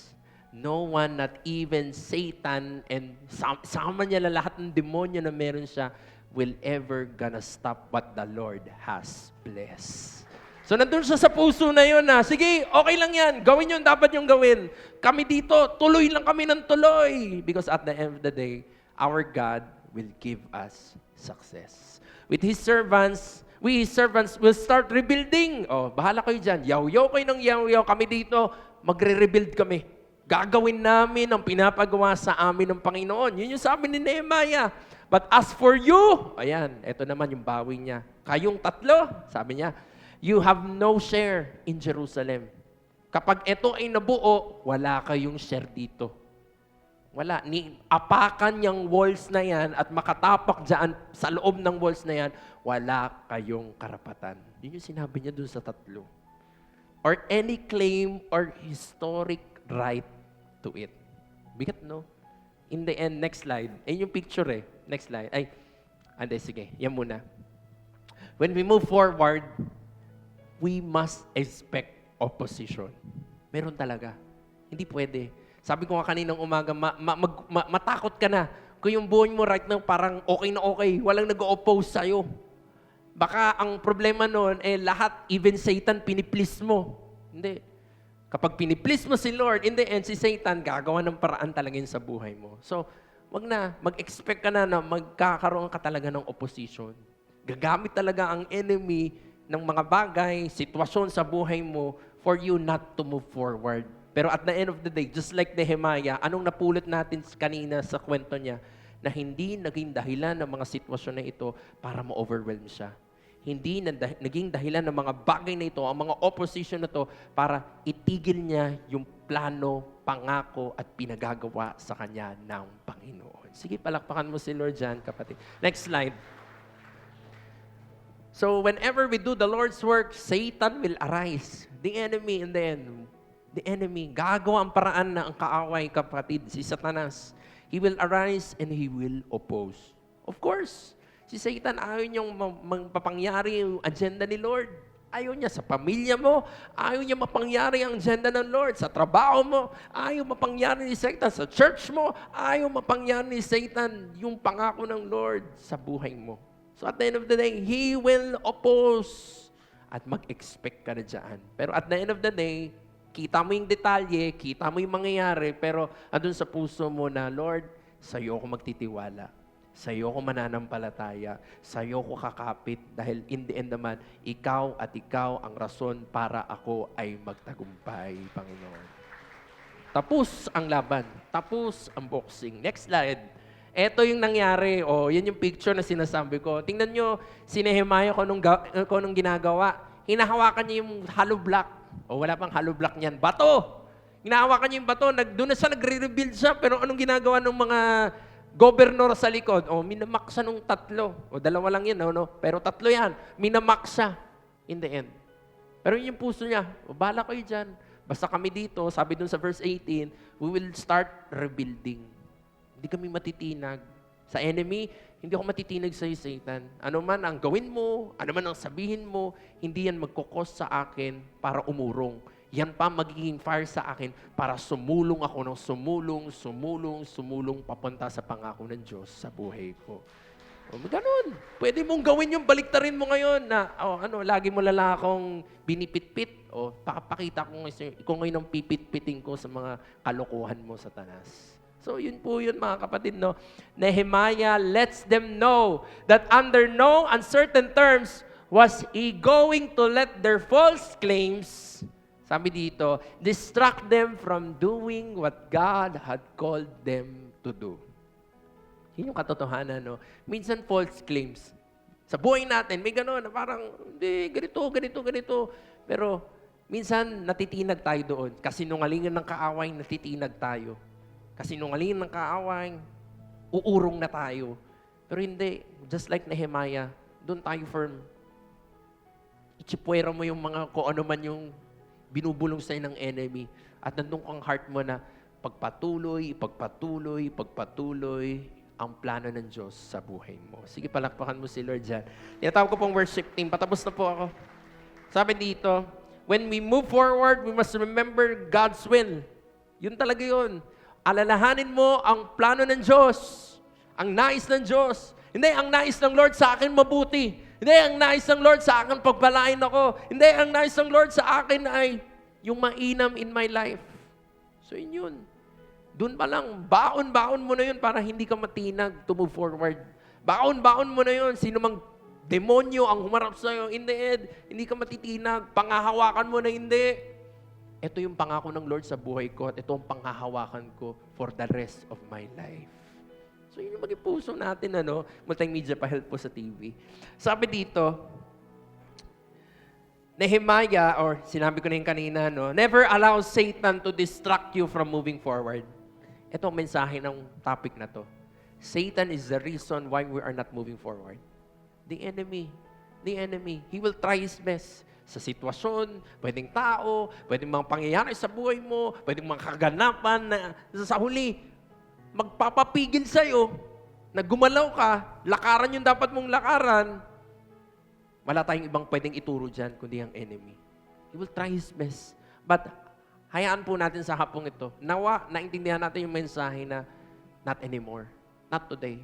No one, not even Satan, and sama niya lahat ng demonyo na meron siya, will ever gonna stop what the Lord has blessed. So nandun siya sa puso na yun na, sige, okay lang yan. Gawin yung dapat yung gawin. Kami dito, tuloy lang kami ng tuloy. Because at the end of the day, our God will give us success. With His servants, we His servants will start rebuilding. Oh, bahala kayo dyan. Yaw-yaw kayo ng yaw-yaw. Kami dito, magre-rebuild kami. Gagawin namin ang pinapagawa sa amin ng Panginoon. Yun yung sabi ni Nehemiah. But as for you, ayan, ito naman yung bawi niya. Kayong tatlo, sabi niya, you have no share in Jerusalem. Kapag ito ay nabuo, wala kayong share dito. Wala. Apakan yung walls na yan at makatapak dyan sa loob ng walls na yan, wala kayong karapatan. Yun yung sinabi niya dun sa 3. Or any claim or historic right to it. Bigat, no? In the end, next slide. Ayun yung picture eh. Next slide. Sige. Yan muna. When we move forward, we must expect opposition. Meron talaga. Hindi pwede. Sabi ko nga kaninang umaga, matakot ka na. Kung yung buhay mo right now parang okay na okay, walang nag-oppose sa'yo. Baka ang problema noon, lahat, even Satan, piniplease mo. Hindi. Kapag piniplease mo si Lord, in the end, si Satan gagawa ng paraan talaga yun sa buhay mo. So, wag na. Mag-expect ka na magkakaroon ka talaga ng opposition. Gagamit talaga ang enemy ng mga bagay, sitwasyon sa buhay mo for you not to move forward. Pero at the end of the day, just like Nehemiah, anong napulot natin kanina sa kwento niya, na hindi naging dahilan ng mga sitwasyon na ito para ma-overwhelm siya. Hindi naging dahilan ng mga bagay na ito, ang mga opposition na ito, para itigil niya yung plano, pangako at pinagagawa sa kanya ng Panginoon. Sige, palakpakan mo si Lord dyan, kapatid. Next slide. So, whenever we do the Lord's work, Satan will arise. The enemy in the end. The enemy, gagawa ang paraan na ang kaaway, kapatid, si Satanas. He will arise and he will oppose. Of course, si Satan ayaw niyang mapangyari yung agenda ni Lord. Ayaw niya sa pamilya mo, ayaw niya mapangyari ang agenda ng Lord. Sa trabaho mo, ayaw mapangyari ni Satan. Sa church mo, ayaw mapangyari ni Satan yung pangako ng Lord sa buhay mo. So at the end of the day, he will oppose. At mag-expect ka na dyan. Pero at the end of the day, kita mo yung detalye, kita mo yung mangyayari, pero andun sa puso mo na, Lord, sa'yo ako magtitiwala. Sa'yo ako mananampalataya. Sa'yo ako kakapit. Dahil in the end naman, ikaw at ikaw ang rason para ako ay magtagumpay, Panginoon. Tapos ang laban. Tapos ang boxing. Next slide. Ito yung nangyari. Yan yung picture na sinasabi ko. Tingnan nyo, si Nehemiah kung anong ginagawa. Hinahawakan niya yung hollow block. Wala pang hollow block niyan. Bato! Hinahawakan niya yung bato. Doon na siya, nagre-rebuild siya. Pero anong ginagawa ng mga gobernador sa likod? Minamak siya nung 3. 2 lang yan, no? Pero 3 yan. Minamak siya in the end. Pero yun yung puso niya. Bahala kayo dyan. Basta kami dito, sabi dun sa verse 18, we will start rebuilding. Hindi kami matitinag. Sa enemy, hindi ako matitinag sa'yo, Satan. Ano man ang gawin mo, ano man ang sabihin mo, hindi yan magkukos sa akin para umurong. Yan pa magiging fire sa akin para sumulong ako ng sumulong papunta sa pangako ng Diyos sa buhay ko. Ganun. Pwede mong gawin yung baliktarin mo ngayon na, lagi mo lala akong binipit-pit. Pakapakita ko ngayon ang pipit-piting ko sa mga kalokohan mo, Satanas. So, yun po yun, mga kapatid, no? Nehemiah lets them know that under no uncertain terms was he going to let their false claims, sabi dito, distract them from doing what God had called them to do. Yun yung katotohanan, no? Minsan false claims. Sa buhay natin, may gano'n, parang, hindi, ganito. Pero, minsan, natitinag tayo doon. Kasinungalingan ng kaaway, natitinag tayo. Kasinungalingan ng kaaway, uurong na tayo. Pero hindi, just like Nehemiah, doon tayo firm. Ichipwera mo yung mga kung ano man yung binubulong sa'yo ng enemy. At nandun kang heart mo na pagpatuloy ang plano ng Diyos sa buhay mo. Sige, palakpakan mo si Lord dyan. Tinatawag ko pong worship team. Patapos na po ako. Sabi dito, when we move forward, we must remember God's will. Yun talaga yun. Alalahanin mo ang plano ng Diyos. Ang nais ng Diyos. Hindi, ang nais ng Lord sa akin mabuti. Hindi, ang nais ng Lord sa akin pagpalain ako. Hindi, ang nais ng Lord sa akin ay yung mainam in my life. So yun. Doon pa lang, baon-baon mo na yun para hindi ka matinag to move forward. Baon-baon mo na yun. Sino mang demonyo ang humarap sa'yo, in the end, hindi ka matitinag. Pangahawakan mo na hindi. Ito yung pangako ng Lord sa buhay ko at ito ang panghahawakan ko for the rest of my life. So yun yung maging puso natin, multimedia pa help po sa TV. Sabi dito, Nehemiah, or sinabi ko na yung kanina, never allow Satan to distract you from moving forward. Ito ang mensahe ng topic na to. Satan is the reason why we are not moving forward. The enemy. He will try his best sa sitwasyon, pwedeng tao, pwedeng mga pangyayari sa buhay mo, pwedeng mga kaganapan na sa huli, magpapapigil sa'yo, na gumalaw ka, lakaran yung dapat mong lakaran, wala tayong ibang pwedeng ituro dyan, kundi ang enemy. He will try his best. But, hayaan po natin sa hapong ito, nawa, naintindihan natin yung mensahe na, not anymore. Not today.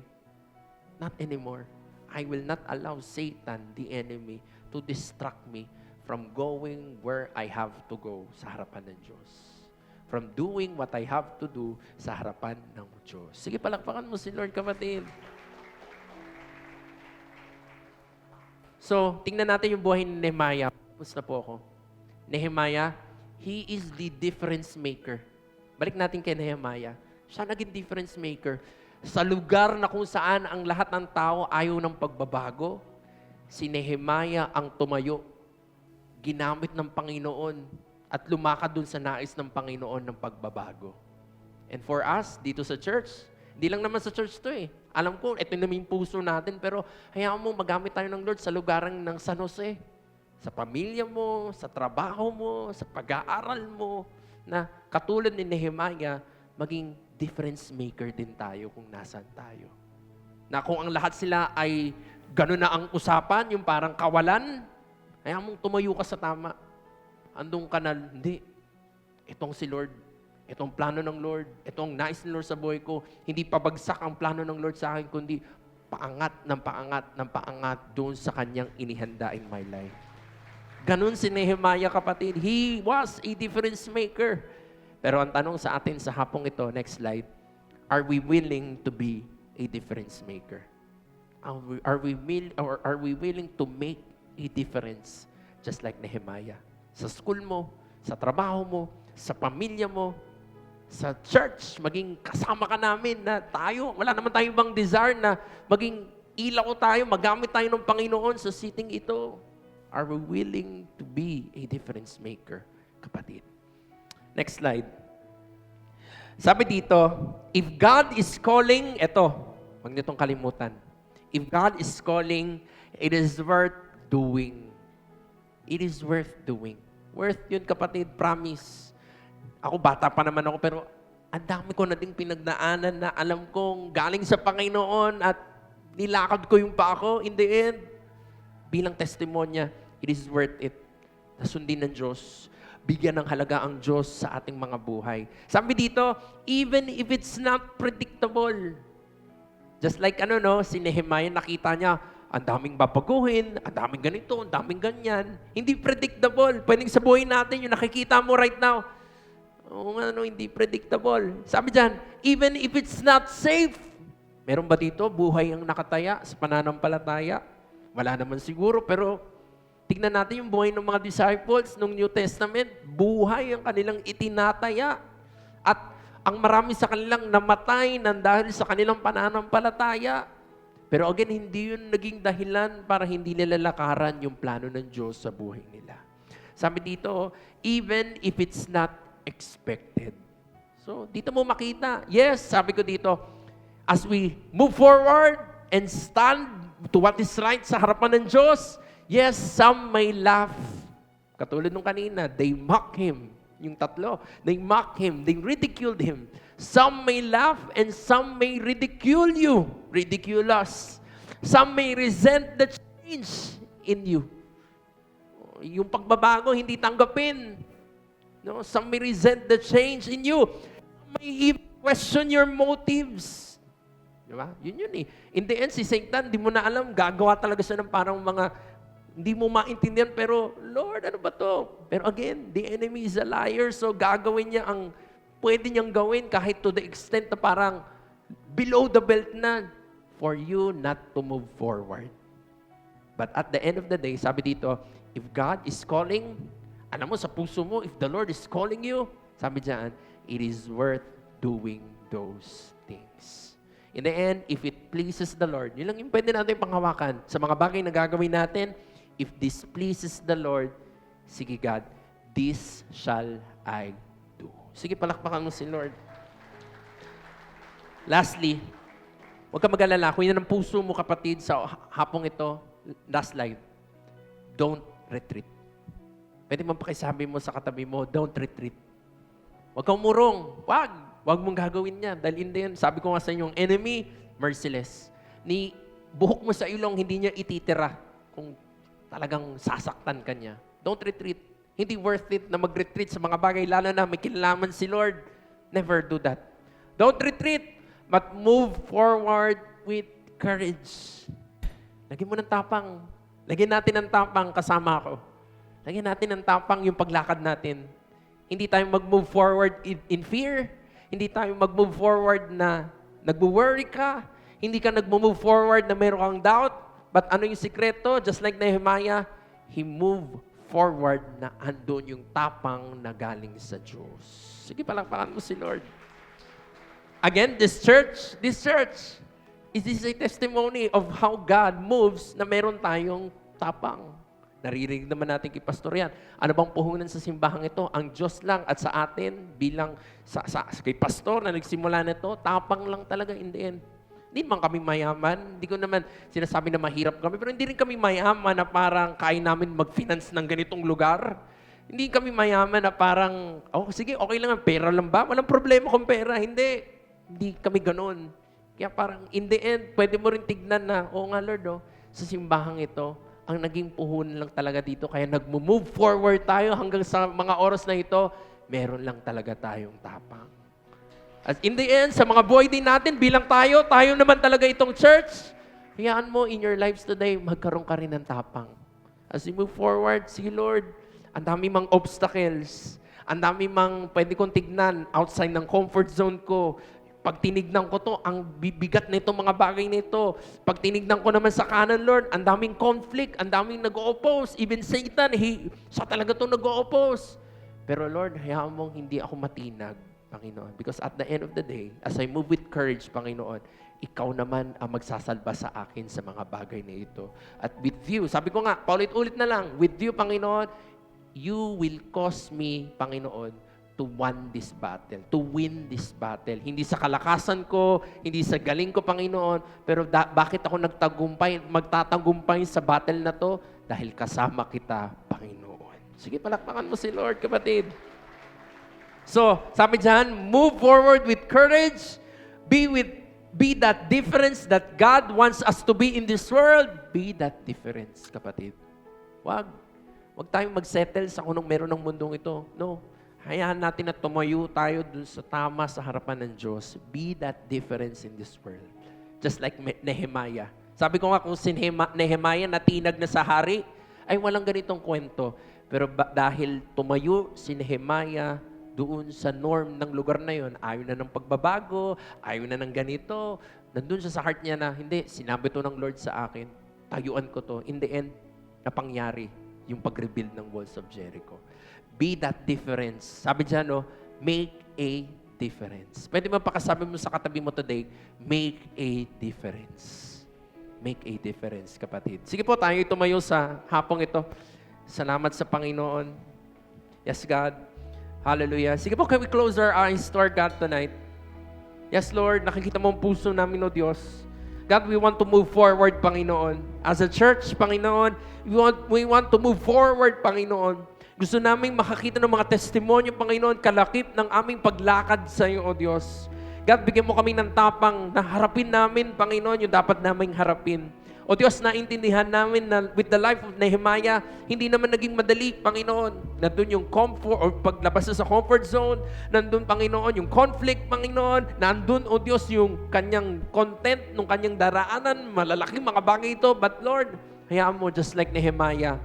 Not anymore. I will not allow Satan, the enemy, to distract me from going where I have to go sa harapan ng Diyos. From doing what I have to do sa harapan ng Diyos. Sige, palakpakan mo si Lord, kapatid. So, tingnan natin yung buhay ni Nehemiah. Tapos na po ako. Nehemiah, he is the difference maker. Balik natin kay Nehemiah. Siya naging difference maker. Sa lugar na kung saan ang lahat ng tao ayaw ng pagbabago, si Nehemiah ang tumayo, ginamit ng Panginoon at lumakad dun sa nais ng Panginoon ng pagbabago. And for us, dito sa church, hindi lang naman sa church to eh. Alam ko, ito naman yung puso natin, pero hayaan mo, magamit tayo ng Lord sa lugarang ng San Jose. Sa pamilya mo, sa trabaho mo, sa pag-aaral mo, na katulad ni Nehemiah, maging difference maker din tayo kung nasan tayo. Na kung ang lahat sila ay gano'n na ang usapan, yung parang kawalan, hayaan mong tumayo ka sa tama. Andun ka na, hindi. Itong si Lord, itong plano ng Lord, itong nais ng Lord sa buhay ko, hindi pabagsak ang plano ng Lord sa akin, kundi paangat ng paangat ng paangat doon sa kanyang inihanda in my life. Ganun si Nehemiah, kapatid. He was a difference maker. Pero ang tanong sa atin sa hapong ito, next slide, are we willing to be a difference maker? Are we willing to make a difference just like Nehemiah? Sa school mo, sa trabaho mo, sa pamilya mo, sa church, maging kasama ka namin na tayo, wala naman tayong ibang desire na maging ilaw tayo, magamit tayo ng Panginoon sa sitting ito. Are we willing to be a difference maker, kapatid? Next slide. Sabi dito, if God is calling, eto, huwag niyo itong kalimutan. If God is calling, it is worth doing. It is worth doing. Worth yun, kapatid, promise. Ako, bata pa naman ako, pero ang dami ko na ding pinagdaanan na alam kong galing sa Panginoon at nilakad ko yung pa ako. In the end, bilang testimonya, it is worth it. Nasundin ng Diyos. Bigyan ng halaga ang Diyos sa ating mga buhay. Sabi dito, even if it's not predictable. Just like si Nehemiah, nakita niya, ang daming babaguhin, ang daming ganito, ang daming ganyan. Hindi predictable. Pwedeng sa buhay natin, yung nakikita mo right now, hindi predictable. Sabi dyan, even if it's not safe. Meron ba dito, buhay ang nakataya sa pananampalataya? Wala naman siguro, pero tignan natin yung buhay ng mga disciples ng New Testament. Buhay ang kanilang itinataya. At ang marami sa kanilang namatay nang dahil sa kanilang pananampalataya. Pero again, hindi yun naging dahilan para hindi nila lakaran yung plano ng Diyos sa buhay nila. Sabi dito, even if it's not expected. So, dito mo makita. Yes, sabi ko dito, as we move forward and stand to what is right sa harapan ng Diyos, yes, some may laugh. Katulad nung kanina, they mock him. Yung tatlo, they mock him, they ridiculed him. Some may laugh and some may ridicule you, ridicule us. Some may resent the change in you. Yung pagbabago, hindi tanggapin. No? Some may resent the change in you. Some may even question your motives. Diba? Yun eh. In the end, si Satan, di mo na alam, gagawa talaga siya ng parang mga hindi mo maintindihan, pero, Lord, ano ba to? Pero again, the enemy is a liar, so gagawin niya ang pwede niyang gawin kahit to the extent na parang below the belt na for you not to move forward. But at the end of the day, sabi dito, if God is calling, alam mo sa puso mo, if the Lord is calling you, sabi diyan, it is worth doing those things. In the end, if it pleases the Lord, yun lang yung pwede natin panghawakan sa mga bagay na gagawin natin. If this pleases the Lord, sige God, this shall I do. Sige, palakpakan mo si Lord. Lastly, huwag ka mag-alala. Kung yan ang puso mo, kapatid, sa hapong ito, last line, don't retreat. Pwede mo pakisabi mo sa katabi mo, don't retreat. Huwag kang umurong. Huwag mong gagawin yan. Dahil hindi yan, sabi ko nga sa inyo, enemy, merciless. Ni buhok mo sa ilong, hindi niya ititira kung talagang sasaktan ka niya. Don't retreat. Hindi worth it na mag-retreat sa mga bagay, lalo na may kinalaman si Lord. Never do that. Don't retreat, but move forward with courage. Lagyan mo ng tapang. Lagyan natin ng tapang kasama ako. Lagyan natin ng tapang yung paglakad natin. Hindi tayo mag-move forward in fear. Hindi tayo mag-move forward na nag-worry ka. Hindi ka nag-move forward na meron kang doubt. But ano yung sikreto? Just like Nehemiah, he moved forward na andun yung tapang na galing sa Diyos. Sige, palakpakan mo si Lord. Again, this church is a testimony of how God moves na meron tayong tapang. Naririnig naman natin kay Pastor yan. Ano bang puhunan sa simbahang ito? Ang Diyos lang at sa atin bilang kay Pastor na nagsimula nito, tapang lang talaga in the end. Hindi naman kami mayaman. Hindi ko naman sinasabi na mahirap kami. Pero hindi rin kami mayaman na parang kaya namin mag-finance ng ganitong lugar. Hindi kami mayaman na parang, sige, okay lang. Pera lang ba? Walang problema kung pera. Hindi. Hindi kami ganun. Kaya parang in the end, pwede mo rin tignan na, nga Lord, sa simbahang ito, ang naging puhunan lang talaga dito. Kaya nag-move forward tayo hanggang sa mga oras na ito, meron lang talaga tayong tapang. At in the end, sa mga buhay din natin, bilang tayo naman talaga itong church, hayaan mo in your lives today, magkaroon ka rin ng tapang. As you move forward, sige Lord, ang dami mang obstacles, ang dami mang pwede kong tignan outside ng comfort zone ko. Pag tinignan ko to, ang bibigat na itong mga bagay na ito. Pag tinignan ko naman sa kanan, Lord, ang daming conflict, ang daming nag-o-oppose. Even Satan, siya talaga itong nag-o-oppose. Pero Lord, hayaan mong hindi ako matinag, Panginoon. Because at the end of the day, as I move with courage, Panginoon, ikaw naman ang magsasalba sa akin sa mga bagay na ito. At with you, sabi ko nga, paulit-ulit na lang, with you, Panginoon, you will cause me, Panginoon, to win this battle. Hindi sa kalakasan ko, hindi sa galing ko, Panginoon, pero bakit ako magtatagumpay sa battle na to? Dahil kasama kita, Panginoon. Sige, palakpakan mo si Lord, kapatid. So, sabi dyan, move forward with courage, be that difference that God wants us to be in this world. Be that difference, kapatid. Wag tayong mag-settle sa kung meron ng mundong ito. No. Hayaan natin na tumayo tayo dun sa tama sa harapan ng Diyos. Be that difference in this world. Just like Nehemiah. Sabi ko nga, kung si Nehemiah natinag na sa hari, ay walang ganitong kwento. Pero dahil tumayo si Nehemiah doon sa norm ng lugar na yon, ayaw na ng pagbabago, ayaw na ng ganito. Nandun siya sa heart niya na, hindi, sinabi to ng Lord sa akin, tayuan ko to. In the end, napangyari yung pag-rebuild ng walls of Jericho. Be that difference. Sabi dyan, make a difference. Pwede mo pakasabi mo sa katabi mo today, make a difference. Make a difference, kapatid. Sige po, tayo tumayo sa hapong ito. Salamat sa Panginoon. Yes, God. Hallelujah. Sige po, can we close our eyes to our God tonight? Yes, Lord, nakikita mo ang puso namin, O Diyos. God, we want to move forward, Panginoon. As a church, Panginoon, we want to move forward, Panginoon. Gusto namin makakita ng mga testimonyo, Panginoon, kalakip ng aming paglakad sa iyo, O Diyos. God, bigyan mo kami ng tapang na harapin namin, Panginoon, yung dapat naming harapin. O Diyos, naintindihan namin na with the life of Nehemiah, hindi naman naging madali, Panginoon. Nandun yung comfort, o paglabas sa comfort zone. Nandun, Panginoon, yung conflict, Panginoon. Nandun, O Diyos, yung kanyang content, nung kanyang daraanan, malalaking mga bagay ito. But Lord, hayaan mo, just like Nehemiah,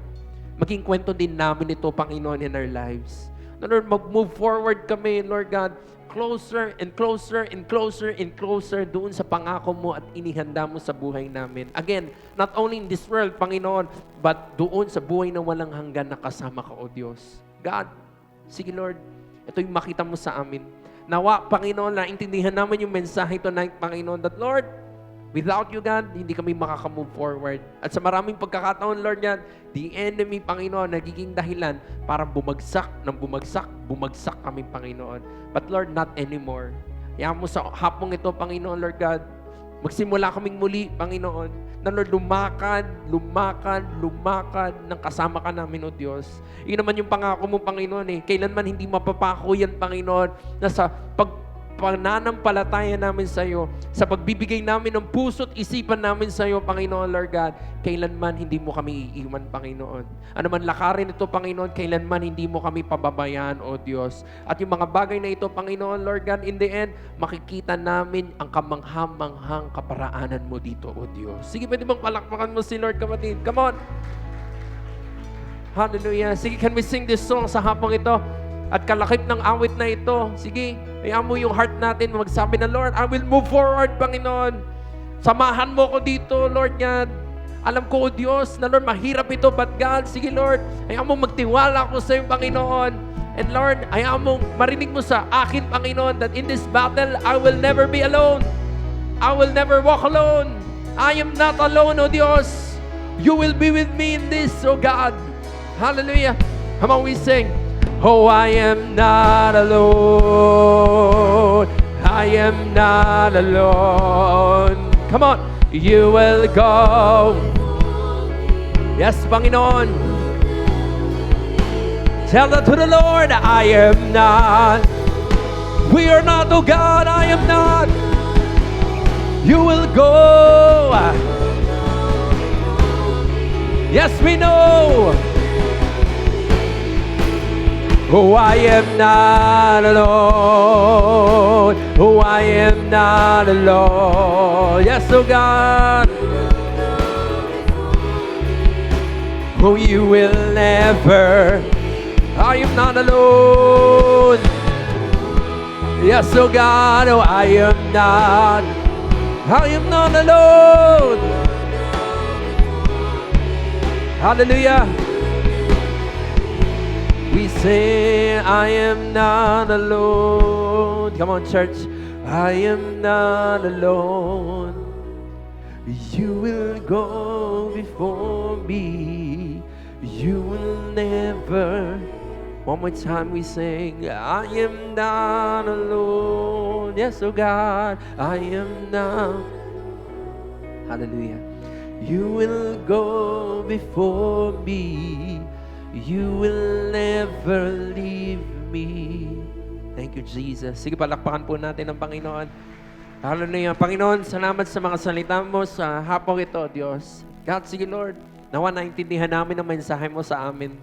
maging kwento din namin ito, Panginoon, in our lives. Lord, mag-move forward kami, Lord God, closer and closer and closer and closer doon sa pangako mo at inihanda mo sa buhay namin. Again, not only in this world, Panginoon, but doon sa buhay na walang hanggan na kasama ka, O Diyos. God, sige Lord, ito yung makita mo sa amin. Nawa, Panginoon, na intindihan namin yung mensahe tonight, Panginoon, that Lord, without you, God, hindi kami makakamove forward. At sa maraming pagkakataon, Lord, yan, the enemy, Panginoon, nagiging dahilan para bumagsak kami, Panginoon. But Lord, not anymore. Hayaan mo sa hapong ito, Panginoon, Lord God, magsimula kaming muli, Panginoon, na Lord, lumakad ng kasama ka namin, O Diyos. Yun naman yung pangako mo, Panginoon, eh. Kailanman hindi mapapako yan, Panginoon, na sa pananampalataya namin sa iyo, sa pagbibigay namin ng puso't isipan namin sa iyo, Panginoon, Lord God, kailanman hindi mo kami iiwan, Panginoon. Ano man lakarin ito, Panginoon, kailanman hindi mo kami pababayaan, O Diyos. At yung mga bagay na ito, Panginoon, Lord God, in the end, makikita namin ang kamangha-manghang kaparaanan mo dito, O Diyos. Sige, pwede bang palakpakan mo si Lord, kapatid? Come on! Hallelujah. Sige, can we sing this song sa hapong ito? At kalakip ng awit na ito, sige, hayaan mo yung heart natin magsabi na, Lord, I will move forward, Panginoon. Samahan mo ko dito, Lord God. Alam ko, O Diyos, na Lord, mahirap ito, but God, sige, Lord, hayaan mo magtiwala ko sa iyo, Panginoon. And Lord, hayaan mo marinig mo sa akin, Panginoon, that in this battle, I will never be alone. I will never walk alone. I am not alone, O Diyos. You will be with me in this, O God. Hallelujah. Come on, we sing. Oh, I am not alone. I am not alone. Come on. You will go. Yes, Panginoon. Tell that to the Lord. I am not. We are not, oh God, I am not. You will go. Yes, we know. Oh, I am not alone. Oh, I am not alone. Yes, oh God. Oh, you will never. I am not alone. Yes, oh God. Oh, I am not. I am not alone. Hallelujah. We say, I am not alone. Come on, church. I am not alone. You will go before me. You will never. One more time we sing, I am not alone. Yes, oh God, I am not. Hallelujah. You will go before me. You will never leave me. Thank you, Jesus. Sige, palakpakan po natin ang Panginoon. Hallelujah. Panginoon, salamat sa mga salita mo sa hapong ito, Diyos. God, sige, Lord, nawa naintindihan namin ang mensahe mo sa amin.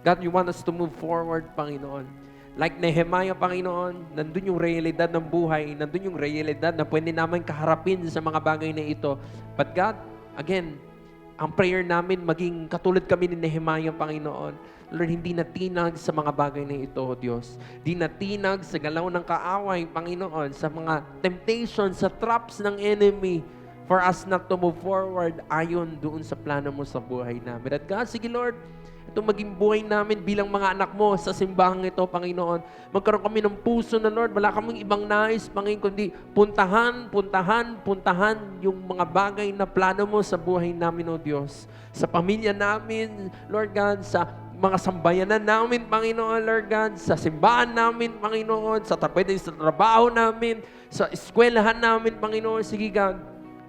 God, you want us to move forward, Panginoon. Like Nehemiah, Panginoon, nandun yung realidad ng buhay, nandun yung realidad na pwede namin kaharapin sa mga bagay na ito. But God, again, ang prayer namin, maging katulad kami ni Nehemiah, Panginoon. Lord, hindi natinag sa mga bagay na ito, Diyos. Hindi natinag sa galaw ng kaaway, Panginoon, sa mga temptations, sa traps ng enemy, for us not to move forward ayon doon sa plano mo sa buhay namin. At God, sige Lord, itong maging buhay namin bilang mga anak mo sa simbahang ito, Panginoon. Magkaroon kami ng puso na, Lord, wala kaming ibang nais, Panginoon, kundi puntahan yung mga bagay na plano mo sa buhay namin, O Diyos. Sa pamilya namin, Lord God, sa mga sambayanan namin, Panginoon, Lord God, sa simbahan namin, Panginoon, sa trabaho namin, sa eskwelahan namin, Panginoon. Sige, God,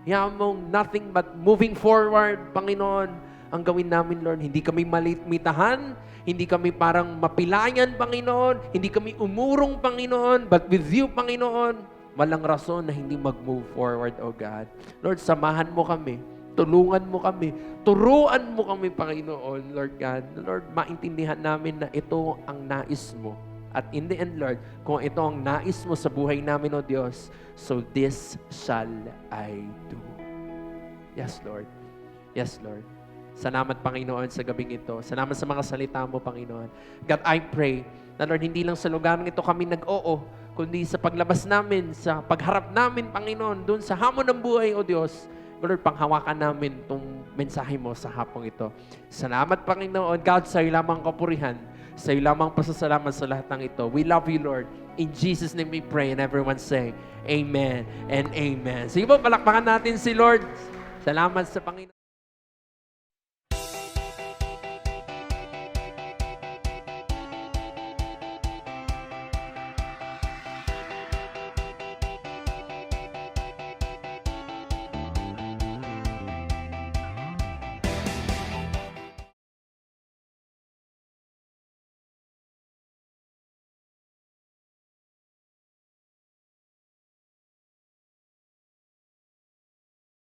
yamong nothing but moving forward, Panginoon, ang gawin namin, Lord. Hindi kami mitahan, hindi kami parang mapilayan, Panginoon, hindi kami umurong, Panginoon, but with you, Panginoon, walang rason na hindi mag-move forward, O God. Lord, samahan mo kami, tulungan mo kami, turuan mo kami, Panginoon, Lord God. Lord, maintindihan namin na ito ang nais mo. At in the end, Lord, kung ito ang nais mo sa buhay namin, O Diyos, so this shall I do. Yes, Lord. Yes, Lord. Salamat, Panginoon, sa gabing ito. Salamat sa mga salita mo, Panginoon. God, I pray na, Lord, hindi lang sa lugar ito kami nag-oo, kundi sa paglabas namin, sa pagharap namin, Panginoon, doon sa hamon ng buhay, O Diyos. Lord, panghawakan namin itong mensahe mo sa hapong ito. Salamat, Panginoon. God, sa iyo lamang kapurihan. Sa iyo lamang pasasalamat sa lahat ng ito. We love you, Lord. In Jesus' name we pray, and everyone say, Amen and Amen. Sige po, palakpakan natin si Lord. Salamat sa Panginoon.